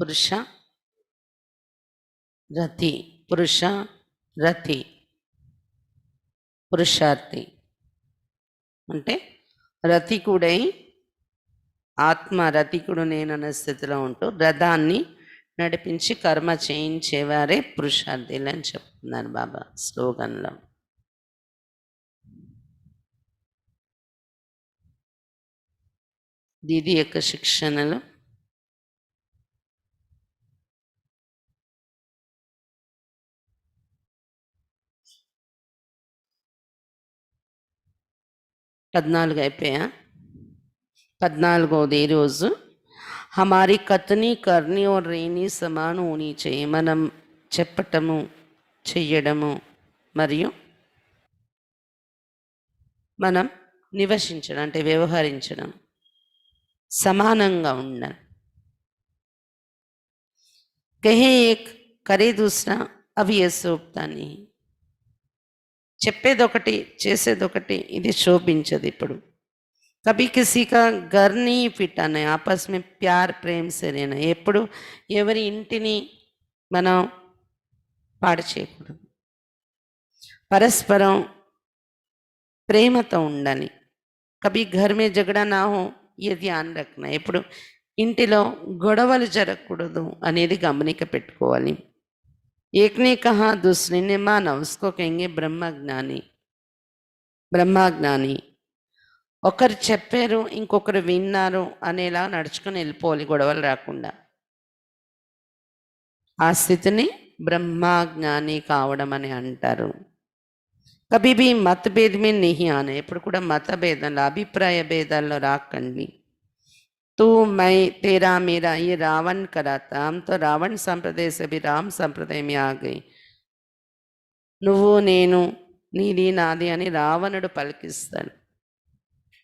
పురుష రథి, పురుష రథి, పురుషార్థి అంటే రథికుడై ఆత్మ రథికుడు నేనన్న స్థితిలో ఉంటూ రథాన్ని నడిపించి కర్మ చేయించేవారే పురుషార్థులు అని చెప్తున్నారు బాబా స్లోగన్లో. దీది యొక్క శిక్షణలో పద్నాలుగు అయిపోయా. 14వది రోజు హమారీ కథని కర్ని और రేణి సమాన్ హోనీ चाहिए. మనం చెప్పటము చెయ్యడము మరియు మనం నివసించడం అంటే వ్యవహరించడం సమానంగా ఉండాలి. కహే ఏక్ కరే దూసరా అవి ఏ శోభతాని. చెప్పేదొకటి చేసేదొకటి, ఇది శోభించదు. ఇప్పుడు कभी किसी का घर नहीं पिटाना है, आपस में प्यार प्रेम से रहना. ఎప్పుడు ఎవరి ఇంటిని మనం పాడు చేయకూడదు, పరస్పరం ప్రేమతో ఉండాలి. కభీ ఘర్ మే జగడా నా హో ये ध्यान रखना. ఎప్పుడు ఇంటిలో గొడవలు జరగకూడదు అనేది గమనిక పెట్టుకోవాలి. ఏక్నే కహా దూసరే మానా ఉస్కో కहेंगे బ్రహ్మజ్ఞాని. బ్రహ్మజ్ఞాని ఒకరు చెప్పారు ఇంకొకరు విన్నారు అనేలా నడుచుకొని వెళ్ళిపోవాలి, గొడవలు రాకుండా. ఆ స్థితిని బ్రహ్మజ్ఞాని కావడం అని అంటారు. కభీబీ మతభేదమే నిహి ఆనే. ఎప్పుడు కూడా మత భేదంలో అభిప్రాయ భేదాల్లో రాకండి. तू मैं तेरा मेरा ये रावण कराता. हम तो रावण संप्रदाय से भी राम संप्रदाय में आ गए. నువ్వు నేను నీది నాది అని రావణుడు పలికిస్తాడు.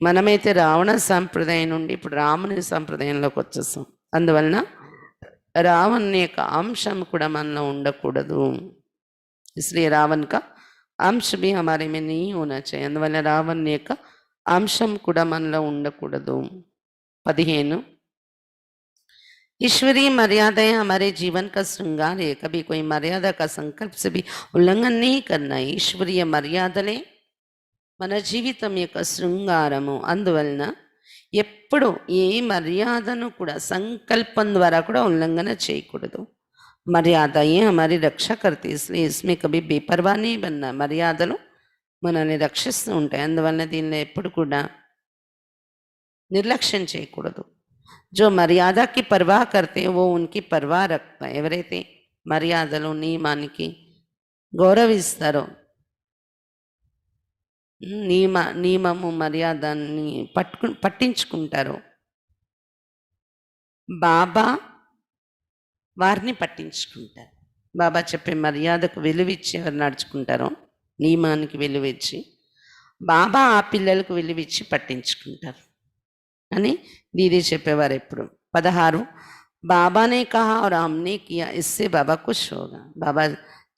మనమైతే రావణ సంప్రదాయం నుండి ఇప్పుడు రాముని సంప్రదాయంలోకి వచ్చేస్తాం. అందువలన రావణ్ యొక్క అంశం కూడా మనలో ఉండకూడదు. इसलिए रावण का अंश भी हमारे में नहीं होना चाहिए. అందువల్ల రావణ్ యొక్క అంశం కూడా మనలో ఉండకూడదు. 15 ईश्वरीय मर्यादाएं हमारे जीवन का श्रृंगार है. कभी कोई मर्यादा का संकल्प से भी उल्लंघन नहीं करना है. ఈశ్వరీయ మర్యాదలే మన జీవితం యొక్క శృంగారము. అందువలన ఎప్పుడు ఏ మర్యాదను కూడా సంకల్పం ద్వారా కూడా ఉల్లంఘన చేయకూడదు. మర్యాద ఏ హమారి రక్ష కర్తీ. ఇస్లియే ఇస్మే కభీ బేపర్వా నీ బన్నా. మర్యాదలు మనల్ని రక్షిస్తూ ఉంటాయి. అందువలన దీనిలో ఎప్పుడు కూడా నిర్లక్ష్యం చేయకూడదు. జో మర్యాదకి పర్వా కర్తే వో ఉన్కి పర్వా రక్తా. ఎవరైతే మర్యాదలు నియమానికి గౌరవిస్తారో, నియమము మర్యాదాన్ని పట్టించుకుంటారో, బాబా వారిని పట్టించుకుంటారు. బాబా చెప్పే మర్యాదకు విలువిచ్చి ఎవరు నడుచుకుంటారో, నియమానికి విలువిచ్చి బాబా ఆ పిల్లలకు విలువిచ్చి పట్టించుకుంటారు అని దీది చెప్పేవారు ఎప్పుడు. 16 బాబానే కహా और हमने किया इससे బాబా ఖుష్ హోగా. బాబా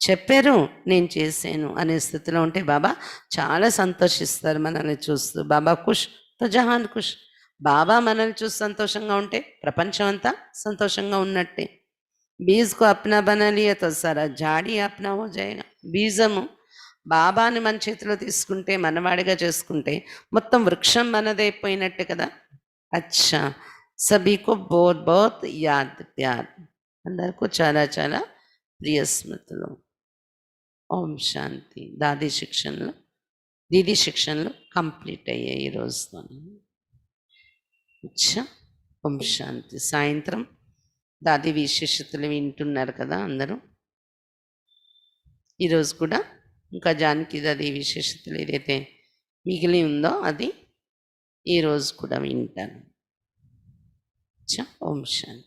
చెప్పారు నేను చేశాను అనే స్థితిలో ఉంటే బాబా చాలా సంతోషిస్తారు మనల్ని చూస్తూ. బాబా ఖుష్ తో జహాన్ ఖుష్. బాబా మనల్ని చూసి సంతోషంగా ఉంటే ప్రపంచం అంతా సంతోషంగా ఉన్నట్టే. బీజ్కు అప్నా బనాలియే తో సారా జాడి అప్నా హో జాయేగా. బీజము బాబాని మన చేతిలో తీసుకుంటే, మనవాడిగా చేసుకుంటే మొత్తం వృక్షం మనదైపోయినట్టే కదా. అచ్చా సభీకు బోత్ బోత్ యాద్ ప్యార్. అందరికీ చాలా చాలా ప్రియ స్మృతులు. ఓం శాంతి. దీది శిక్షణలు కంప్లీట్ అయ్యాయి ఈరోజుతో. అచ్చా ఓం శాంతి. సాయంత్రం దాది విశేషతలు వింటున్నారు కదా అందరూ. ఈరోజు కూడా ఇంకా జానకి దాది విశేషతలు ఏదైతే మిగిలి ఉందో అది ఈరోజు కూడా వింటాను. అచ్చా ఓం శాంతి.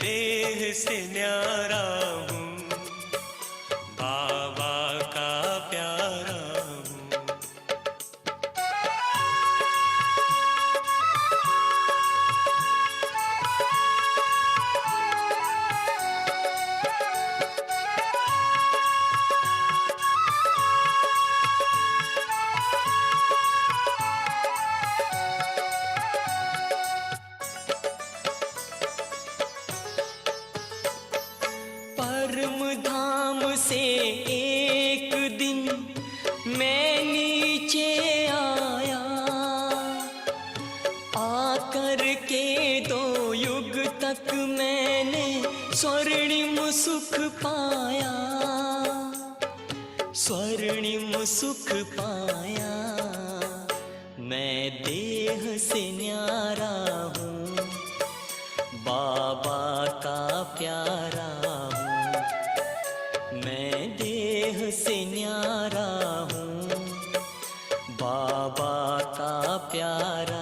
देह से न्यारा हूँ, बाबा का प्यारा हूँ। परम धाम से एक दिन मैं नीचे आया, आकर के 2 युग तक मैंने स्वर्णिम सुख पाया, स्वर्णिम सुख पाया। मैं देह से न्यारा हूँ, बाबा का प्यारा हूँ। मैं देह से न्यारा हूँ, बाबा का प्यारा